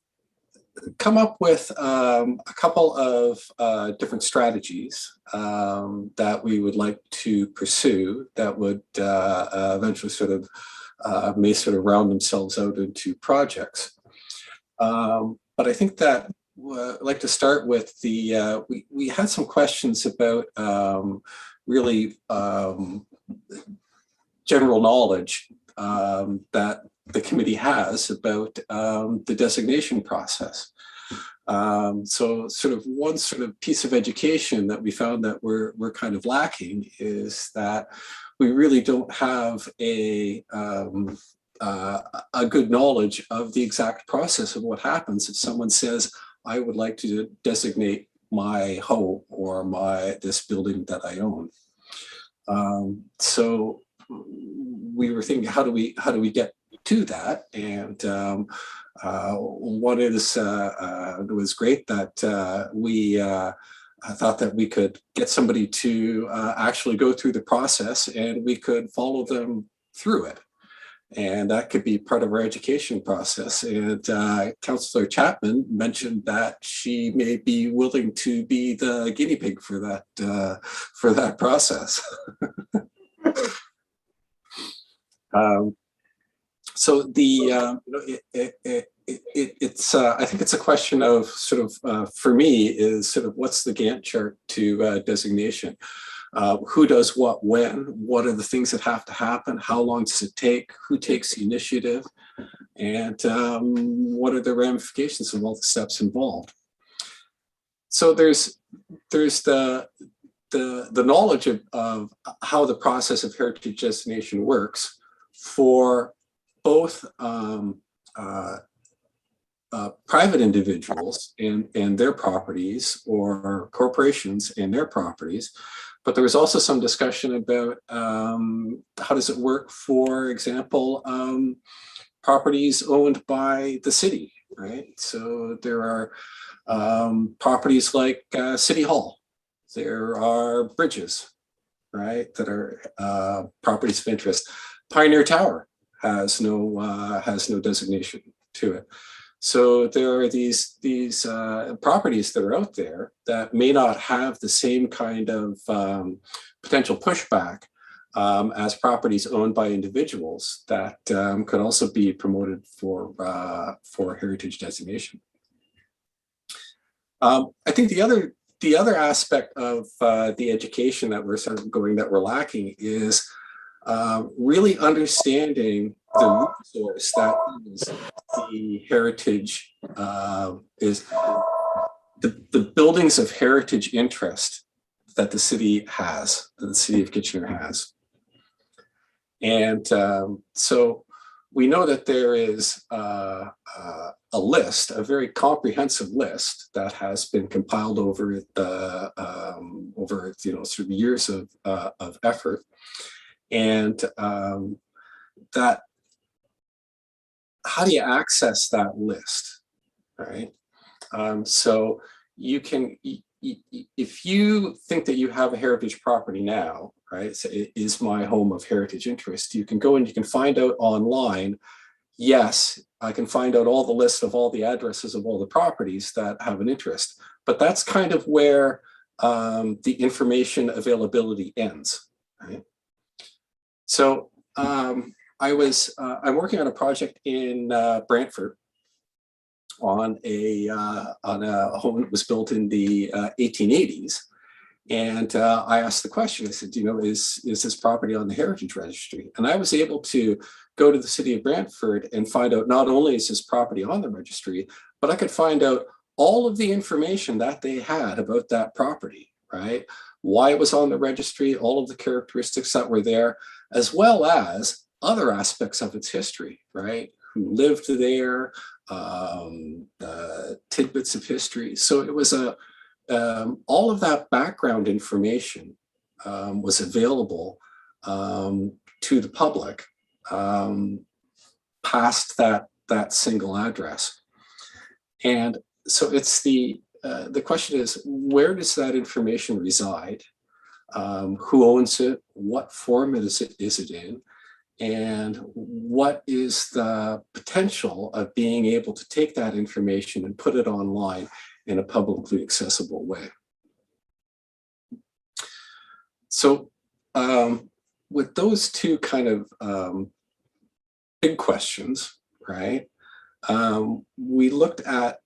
come up with a couple of different strategies that we would like to pursue that would eventually sort of may sort of round themselves out into projects. But I think that I'd like to start with the, we had some questions about really general knowledge that the committee has about the designation process. So sort of one sort of piece of education that we found that we're kind of lacking is that we really don't have a good knowledge of the exact process of what happens if someone says, I would like to designate my home or this building that I own. So we were thinking, how do we get to that? And one is it was great that we thought that we could get somebody to actually go through the process and we could follow them through it. And that could be part of our education process. And Councillor Chapman mentioned that she may be willing to be the guinea pig for that process. So the it's I think it's a question of sort of for me is sort of what's the Gantt chart to designation. Who does what when? What are the things that have to happen? How long does it take? Who takes the initiative? And what are the ramifications of all the steps involved? So there's the knowledge of how the process of heritage designation works for both private individuals and their properties or corporations and their properties. But there was also some discussion about how does it work, for example, properties owned by the city, right? So there are properties like City Hall. There are bridges, right, that are properties of interest. Pioneer Tower has no designation to it. So there are these properties that are out there that may not have the same kind of potential pushback as properties owned by individuals that could also be promoted for heritage designation. I think the other the other aspect of the education that we're sort of that we're lacking is really understanding the resource that is the heritage, is the buildings of heritage interest that the city has, that the city of Kitchener has. And so we know that there is a list, a very comprehensive list that has been compiled over the sort of years of effort, and that how do you access that list, right? So you can, if you think that you have a heritage property now, right? So it is my home of heritage interest. You can go and you can find out online. Yes, I can find out all the list of all the addresses of all the properties that have an interest, but that's kind of where the information availability ends, right? So I'm working on a project in Brantford on a home that was built in the 1880s. And I asked the question, I said, you know, is this property on the Heritage Registry? And I was able to go to the city of Brantford and find out not only is this property on the registry, but I could find out all of the information that they had about that property, right? Why it was on the registry, all of the characteristics that were there, as well as other aspects of its history, right? Who lived there, tidbits of history. So it was all of that background information was available to the public past that single address. And so it's the question is, where does that information reside? Who owns it? What format is it in? And what is the potential of being able to take that information and put it online in a publicly accessible way? So with those two kind of big questions, right? We looked at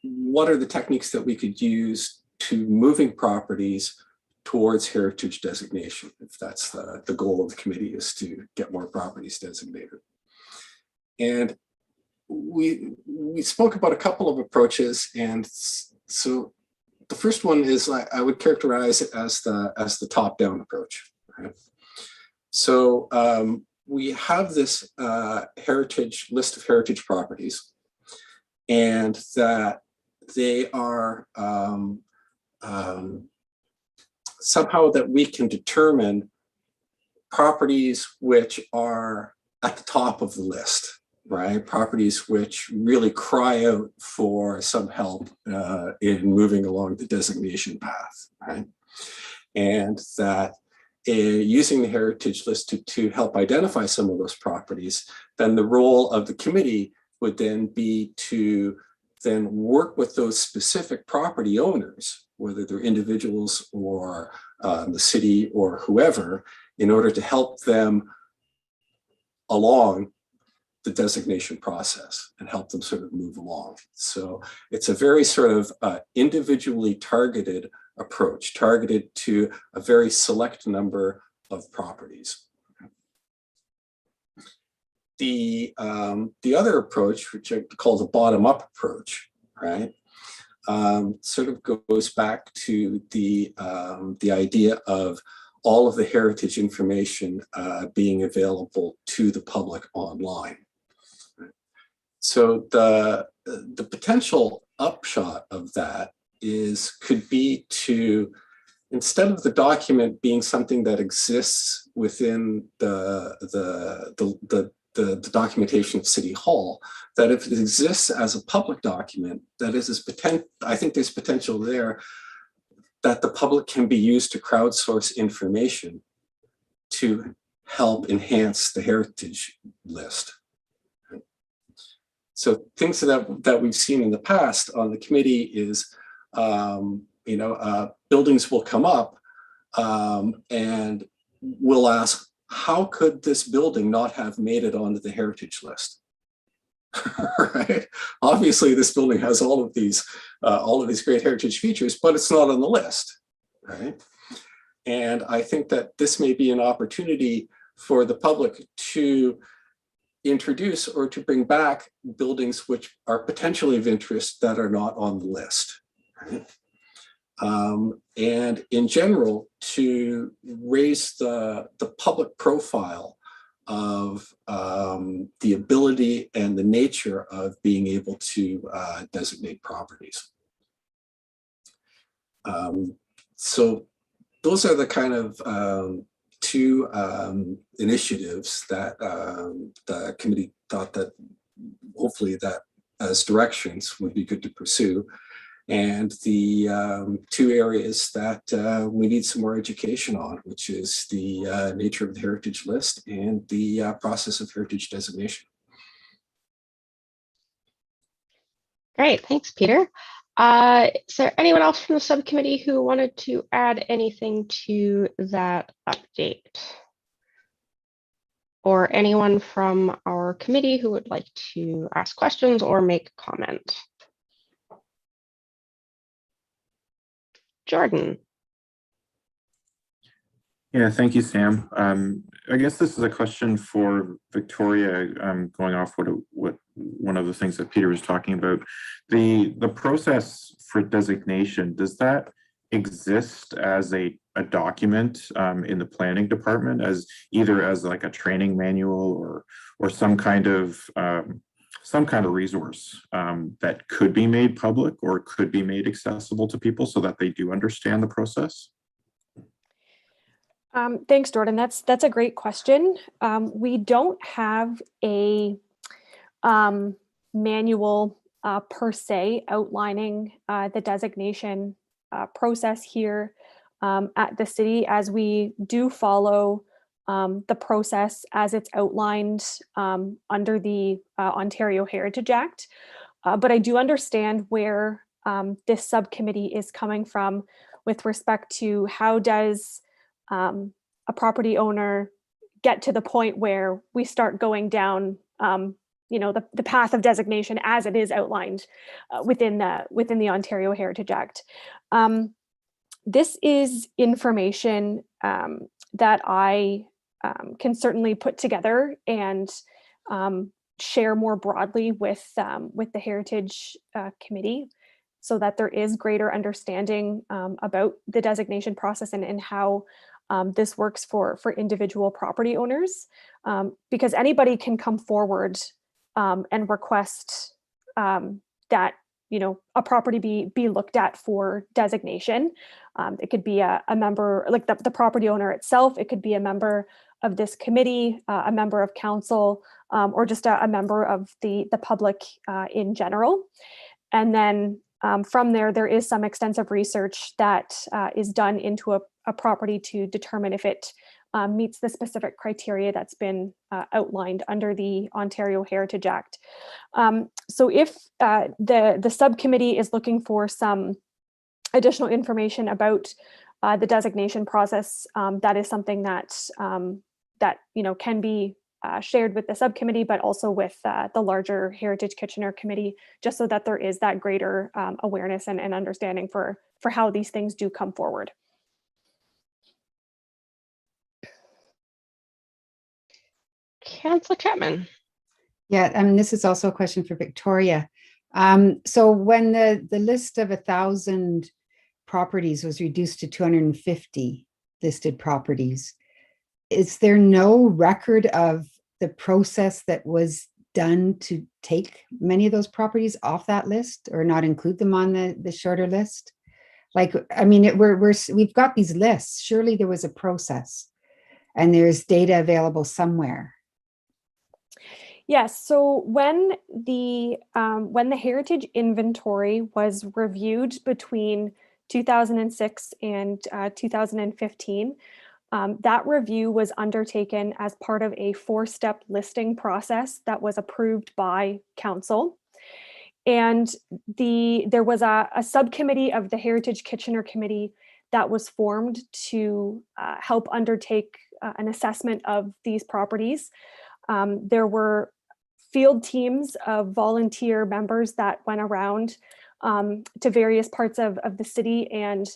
what are the techniques that we could use to moving properties towards heritage designation, if that's the goal of the committee, is to get more properties designated. And we spoke about a couple of approaches, and so the first one is I would characterize it as the top-down approach. Right? So we have this heritage list of heritage properties, and that they are somehow that we can determine properties which are at the top of the list, right? Properties which really cry out for some help in moving along the designation path, right? And that using the heritage list to help identify some of those properties, then the role of the committee would then be to then work with those specific property owners, whether they're individuals or the city or whoever, in order to help them along the designation process and help them sort of move along. So it's a very sort of individually targeted approach, targeted to a very select number of properties. The other approach, which I call the bottom-up approach, right, sort of goes back to the idea of all of the heritage information being available to the public online. So the potential upshot of that could be to, instead of the document being something that exists within the documentation of City Hall, that if it exists as a public document, that is I think there's potential there that the public can be used to crowdsource information to help enhance the heritage list. So things that we've seen in the past on the committee is, buildings will come up and we'll ask, how could this building not have made it onto the heritage list? right? Obviously, this building has all of these great heritage features, but it's not on the list, right? And I think that this may be an opportunity for the public to introduce or to bring back buildings which are potentially of interest that are not on the list, right? And in general, to raise the public profile of the ability and the nature of being able to designate properties. So those are the kind of two initiatives that the committee thought that hopefully that as directions would be good to pursue. And the two areas that we need some more education on, which is the nature of the heritage list and the process of heritage designation. Great, thanks, Peter. Is there anyone else from the subcommittee who wanted to add anything to that update? Or anyone from our committee who would like to ask questions or make a comment? Jordan. Yeah, thank you, Sam. I guess this is a question for Victoria, going off what one of the things that Peter was talking about. The process for designation, does that exist as a document in the planning department, as either as like a training manual or some kind of resource that could be made public or could be made accessible to people so that they do understand the process? Thanks, Jordan. That's a great question. We don't have a manual per se outlining the designation process here at the city, as we do follow the process as it's outlined under the Ontario Heritage Act. But I do understand where this subcommittee is coming from with respect to how does a property owner get to the point where we start going down the path of designation as it is outlined within the Ontario Heritage Act. This is information that I can certainly put together and share more broadly with the Heritage Committee, so that there is greater understanding about the designation process and how this works for individual property owners, because anybody can come forward and request that a property be looked at for designation. It could be a member, like the property owner itself. It could be a member of this committee, a member of council, or just a member of the public in general. And then from there is some extensive research that is done into a property to determine if it meets the specific criteria that's been outlined under the Ontario Heritage Act. So if the subcommittee is looking for some additional information about the designation process, that is something that can be shared with the subcommittee, but also with the larger Heritage Kitchener Committee, just so that there is that greater awareness and understanding for how these things do come forward. Councillor Chapman. Yeah, this is also a question for Victoria. So when the list of 1,000 properties was reduced to 250 listed properties, is there no record of the process that was done to take many of those properties off that list or not include them on the shorter list? Like, I mean, we've got these lists. Surely there was a process and there's data available somewhere. Yes. So when the heritage inventory was reviewed between 2006 and 2015, that review was undertaken as part of a 4-step listing process that was approved by council. And there was a subcommittee of the Heritage Kitchener Committee that was formed to help undertake an assessment of these properties. There were field teams of volunteer members that went around to various parts of the city and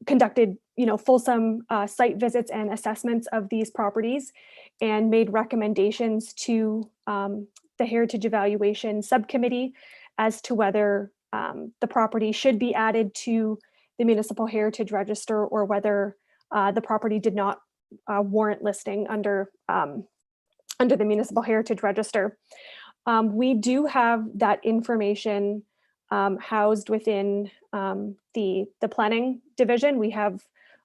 conducted fulsome site visits and assessments of these properties and made recommendations to the Heritage Evaluation Subcommittee as to whether the property should be added to the Municipal Heritage Register or whether the property did not warrant listing under the Municipal Heritage Register. We do have that information housed within the planning division. We have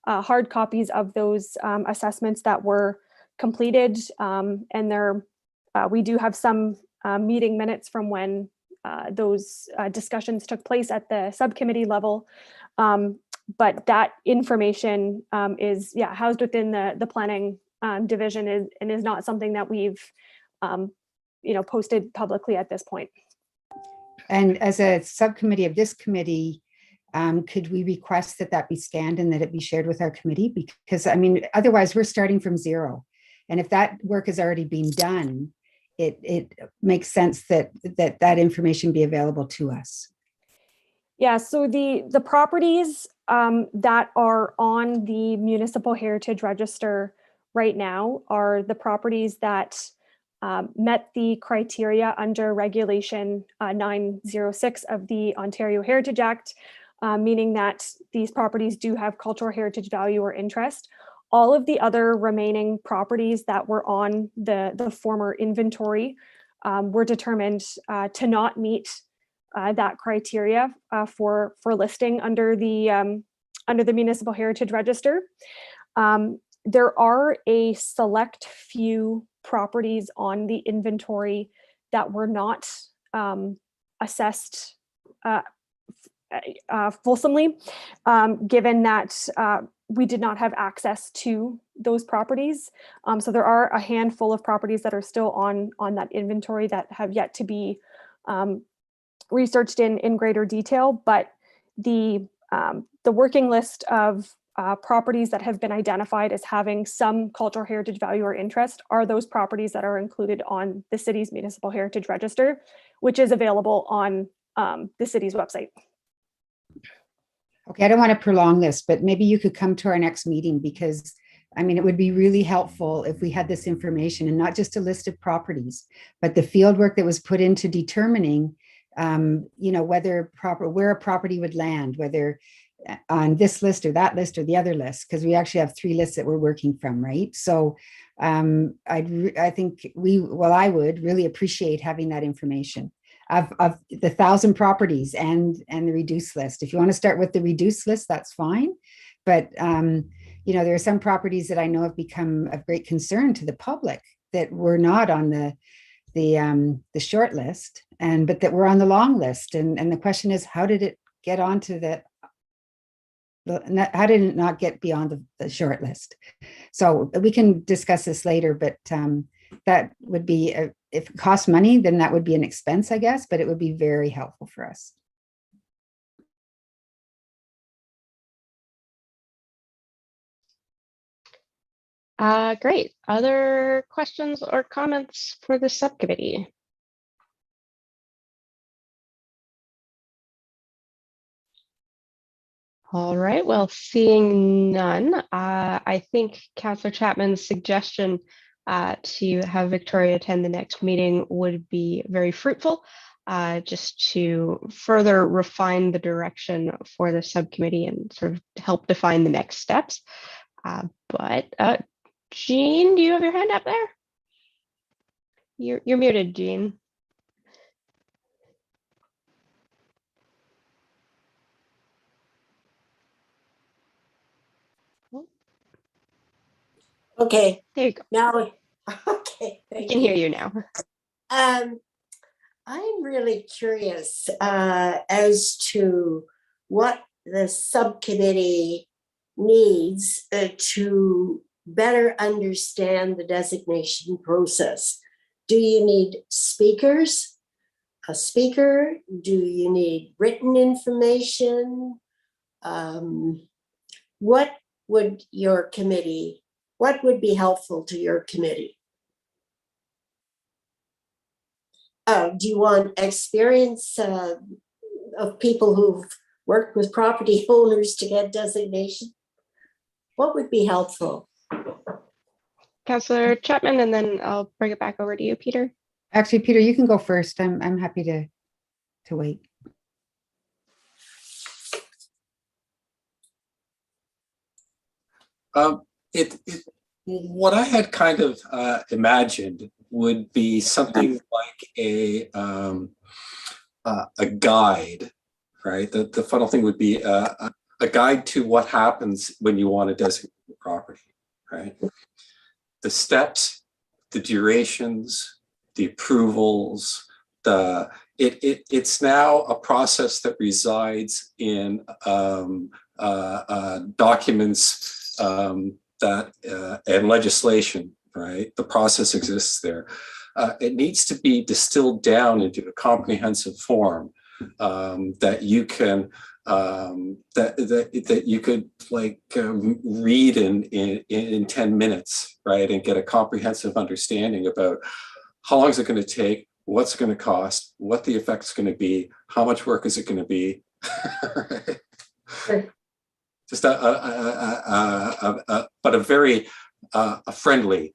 hard copies of those assessments that were completed, and we do have some meeting minutes from when those discussions took place at the subcommittee level. But that information is housed within the planning division and is not something that we've posted publicly at this point. And as a subcommittee of this committee, could we request that be scanned and that it be shared with our committee? Because I mean, otherwise we're starting from zero. And if that work has already been done, it makes sense that information be available to us. Yeah, so the properties that are on the Municipal Heritage Register right now are the properties that met the criteria under Regulation 906 of the Ontario Heritage Act, meaning that these properties do have cultural heritage value or interest. All of the other remaining properties that were on the former inventory were determined to not meet that criteria for listing under the Municipal Heritage Register. There are a select few properties on the inventory that were not assessed fulsomely, given that we did not have access to those properties. So there are a handful of properties that are still on that inventory that have yet to be researched in greater detail, but the working list of properties that have been identified as having some cultural heritage value or interest are those properties that are included on the city's Municipal Heritage Register, which is available on the city's website. Okay, I don't want to prolong this, but maybe you could come to our next meeting, because I mean, it would be really helpful if we had this information, and not just a list of properties, but the field work that was put into determining where a property would land, whether on this list or that list or the other list, because we actually have 3 lists that we're working from, right? So I think I would really appreciate having that information of the 1,000 properties and the reduced list. If you want to start with the reduced list, that's fine. But there are some properties that I know have become of great concern to the public that were not on the short list, but that were on the long list. And the question is, how did it get onto how did it not get beyond the short list? So we can discuss this later, but that would be, if it costs money, then that would be an expense, I guess, but it would be very helpful for us. Great. Other questions or comments for the subcommittee? All right, well, seeing none, I think Councillor Chapman's suggestion to have Victoria attend the next meeting would be very fruitful, just to further refine the direction for the subcommittee and sort of help define the next steps. But Jean, do you have your hand up there? You're muted, Jean. Okay, There you go. now, okay, I thank can hear you now. I'm really curious as to what the subcommittee needs to better understand the designation process. Do you need speakers? A speaker? Do you need written information? What would be helpful to your committee? Do you want experience of people who've worked with property owners to get designation? What would be helpful? Councillor Chapman, and then I'll bring it back over to you, Peter. Actually, Peter, you can go first. I'm happy to wait. What I had kind of imagined would be something like a guide, right? The funnel thing would be a guide to what happens when you want to designate the property, right? The steps, the durations, the approvals, it's now a process that resides in documents and legislation, right? The process exists there. It needs to be distilled down into a comprehensive form that you can that you could like read in 10 minutes, right? And get a comprehensive understanding about how long is it going to take, what's it going to cost, what the effect's going to be, how much work is it going to be. Just but a very friendly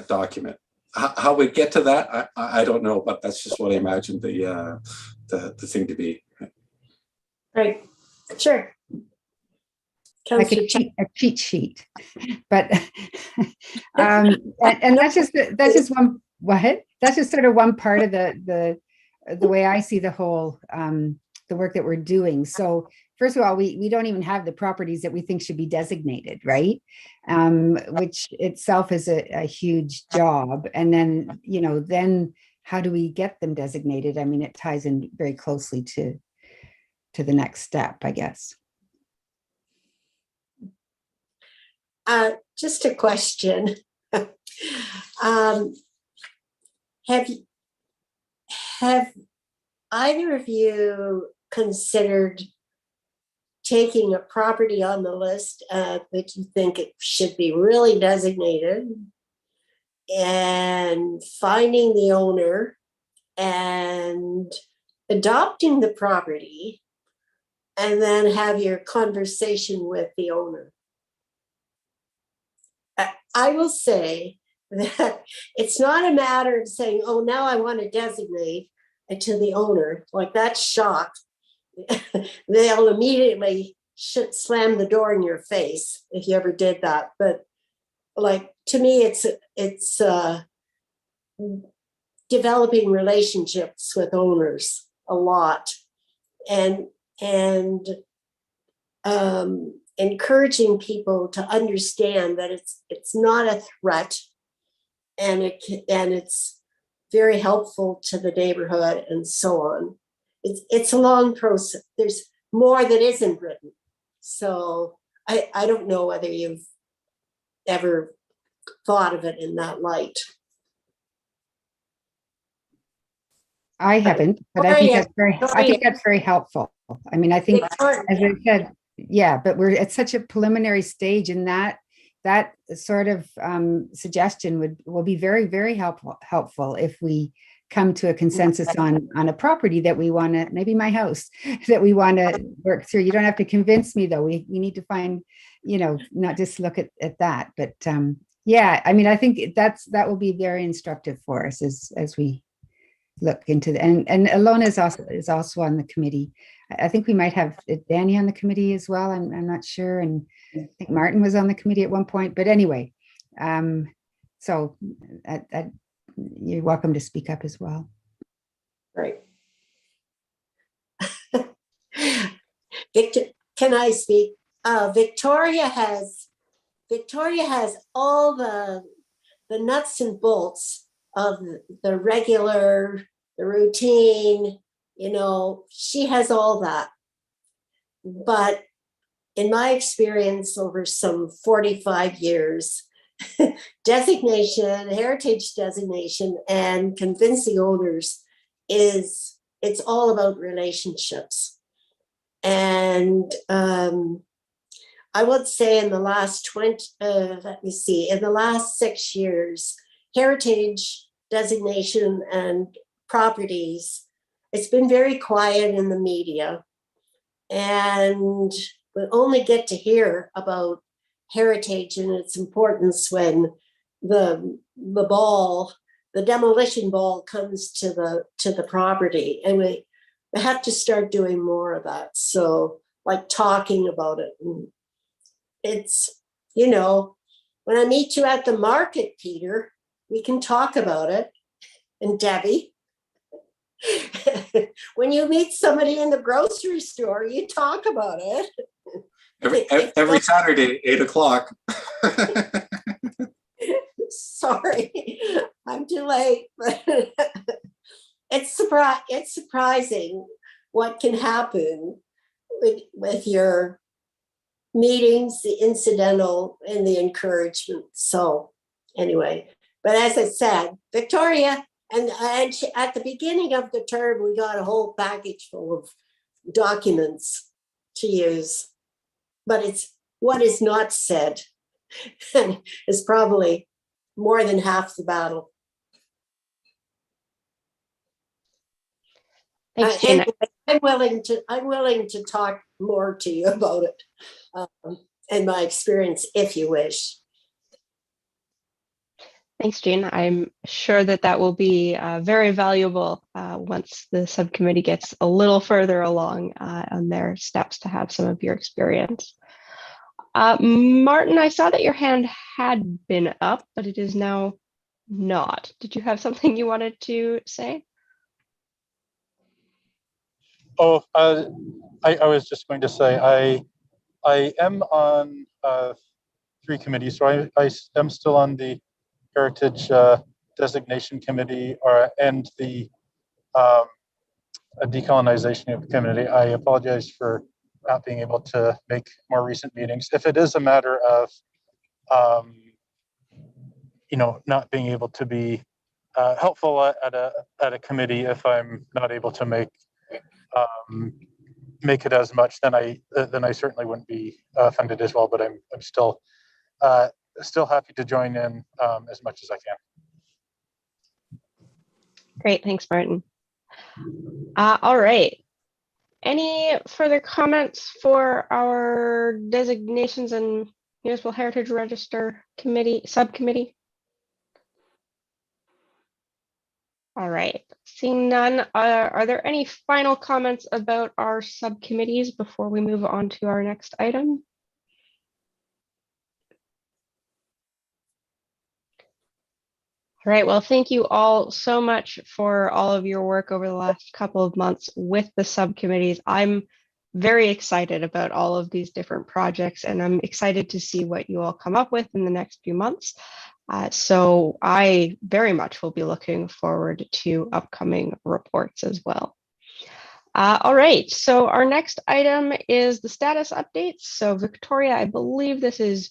document. How we get to that, I don't know, but that's just what I imagined the thing to be. Right, sure. Like a cheat sheet, but and that's just one. What? That's just sort of one part of the way I see the whole the work that we're doing. So first of all, we don't even have the properties that we think should be designated, right? Which itself is a huge job. And then, then how do we get them designated? I mean, it ties in very closely to the next step, I guess. Just a question. Have either of you considered taking a property on the list that you think it should be really designated and finding the owner and adopting the property and then have your conversation with the owner? I will say that it's not a matter of saying, oh, now I want to designate it to the owner. Like, that's shock. They'll immediately slam the door in your face if you ever did that. But like, to me, it's developing relationships with owners a lot and encouraging people to understand that it's not a threat and it's very helpful to the neighborhood and so on. It's a long process. There's more that isn't written. So I don't know whether you've ever thought of it in that light. I haven't, but I think that's very helpful. I mean, I think, as I said, yeah, but we're at such a preliminary stage, and that sort of suggestion will be very, very helpful if we come to a consensus on a property that we want to, maybe my house, that we want to work through. You don't have to convince me, though. We need to find, not just look at that, but yeah, I mean, I think that will be very instructive for us as we look into the, and Ilona is also on the committee. I think we might have Danny on the committee as well. I'm not sure. And I think Martin was on the committee at one point, but anyway, so you're welcome to speak up as well. Right. Victor, can I speak? Victoria has all the nuts and bolts of the routine, she has all that. But in my experience over some 45 years, heritage designation and convincing owners it's all about relationships. And I would say in the last in the last 6 years, heritage designation and properties, it's been very quiet in the media. And we only get to hear about heritage and its importance when the demolition ball comes to the property. And we have to start doing more of that. So like talking about it. And it's, you know, when I meet you at the market, Peter, we can talk about it. And Debbie, when you meet somebody in the grocery store, you talk about it. Every Saturday, 8 o'clock. Sorry, I'm too late. But it's surprising what can happen with your meetings, the incidental and the encouragement. So anyway, but as I said, Victoria, and at the beginning of the term, we got a whole package full of documents to use. But it's what is not said is probably more than half the battle. Thanks, Gina. I'm willing to talk more to you about it and my experience, if you wish. Thanks, Jean. I'm sure that will be very valuable once the subcommittee gets a little further along on their steps to have some of your experience. Martin, I saw that your hand had been up, but it is now not. Did you have something you wanted to say? Oh, I was just going to say, I am on 3 committees, so I am still on the Heritage Designation Committee and the Decolonization Committee. I apologize for not being able to make more recent meetings. If it is a matter of, you know, not being able to be helpful at a committee, if I'm not able to make it as much, then I certainly wouldn't be offended as well. But I'm still happy to join in as much as I can. Great, thanks, Martin. All right. Any further comments for our designations and Municipal Heritage Register subcommittee? All right, seeing none, are there any final comments about our subcommittees before we move on to our next item? All right, well, thank you all so much for all of your work over the last couple of months with the subcommittees. I'm very excited about all of these different projects, and I'm excited to see what you all come up with in the next few months. So I very much will be looking forward to upcoming reports as well. All right, so our next item is the status updates. So Victoria, I believe this is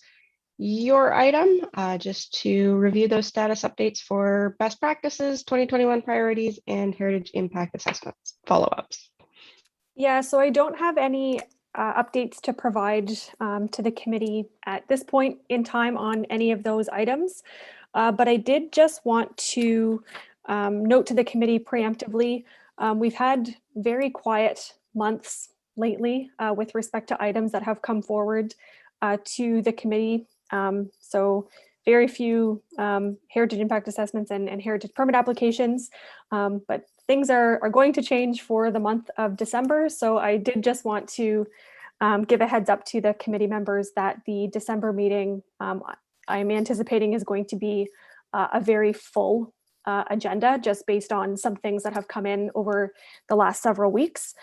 your item, just to review those status updates for best practices, 2021 priorities, and heritage impact assessments, follow-ups. Yeah, so I don't have any updates to provide to the committee at this point in time on any of those items. But I did just want to note to the committee preemptively, we've had very quiet months lately with respect to items that have come forward to the committee. So very few heritage impact assessments and heritage permit applications, but things are going to change for the month of December. So I did just want to give a heads up to the committee members that the December meeting I'm anticipating is going to be a very full agenda, just based on some things that have come in over the last several weeks.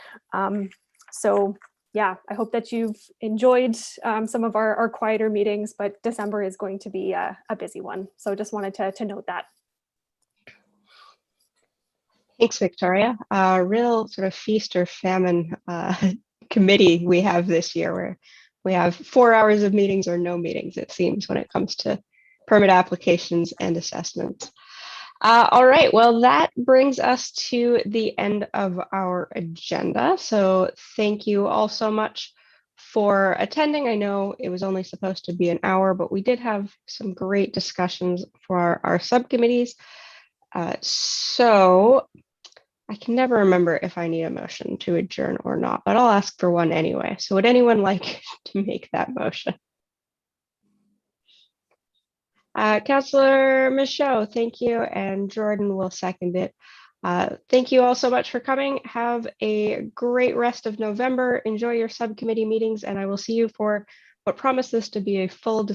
So yeah, I hope that you've enjoyed some of our quieter meetings, but December is going to be a busy one. So just wanted to note that. Thanks, Victoria. Real sort of feast or famine committee we have this year, where we have 4 hours of meetings or no meetings, it seems, when it comes to permit applications and assessments. All right, well, that brings us to the end of our agenda. So thank you all so much for attending. I know it was only supposed to be an hour, but we did have some great discussions for our subcommittees. So I can never remember if I need a motion to adjourn or not, but I'll ask for one anyway. So would anyone like to make that motion? Councillor Michaud, thank you, and Jordan will second it. Thank you all so much for coming. Have a great rest of November. Enjoy your subcommittee meetings, and I will see you for what promises to be a full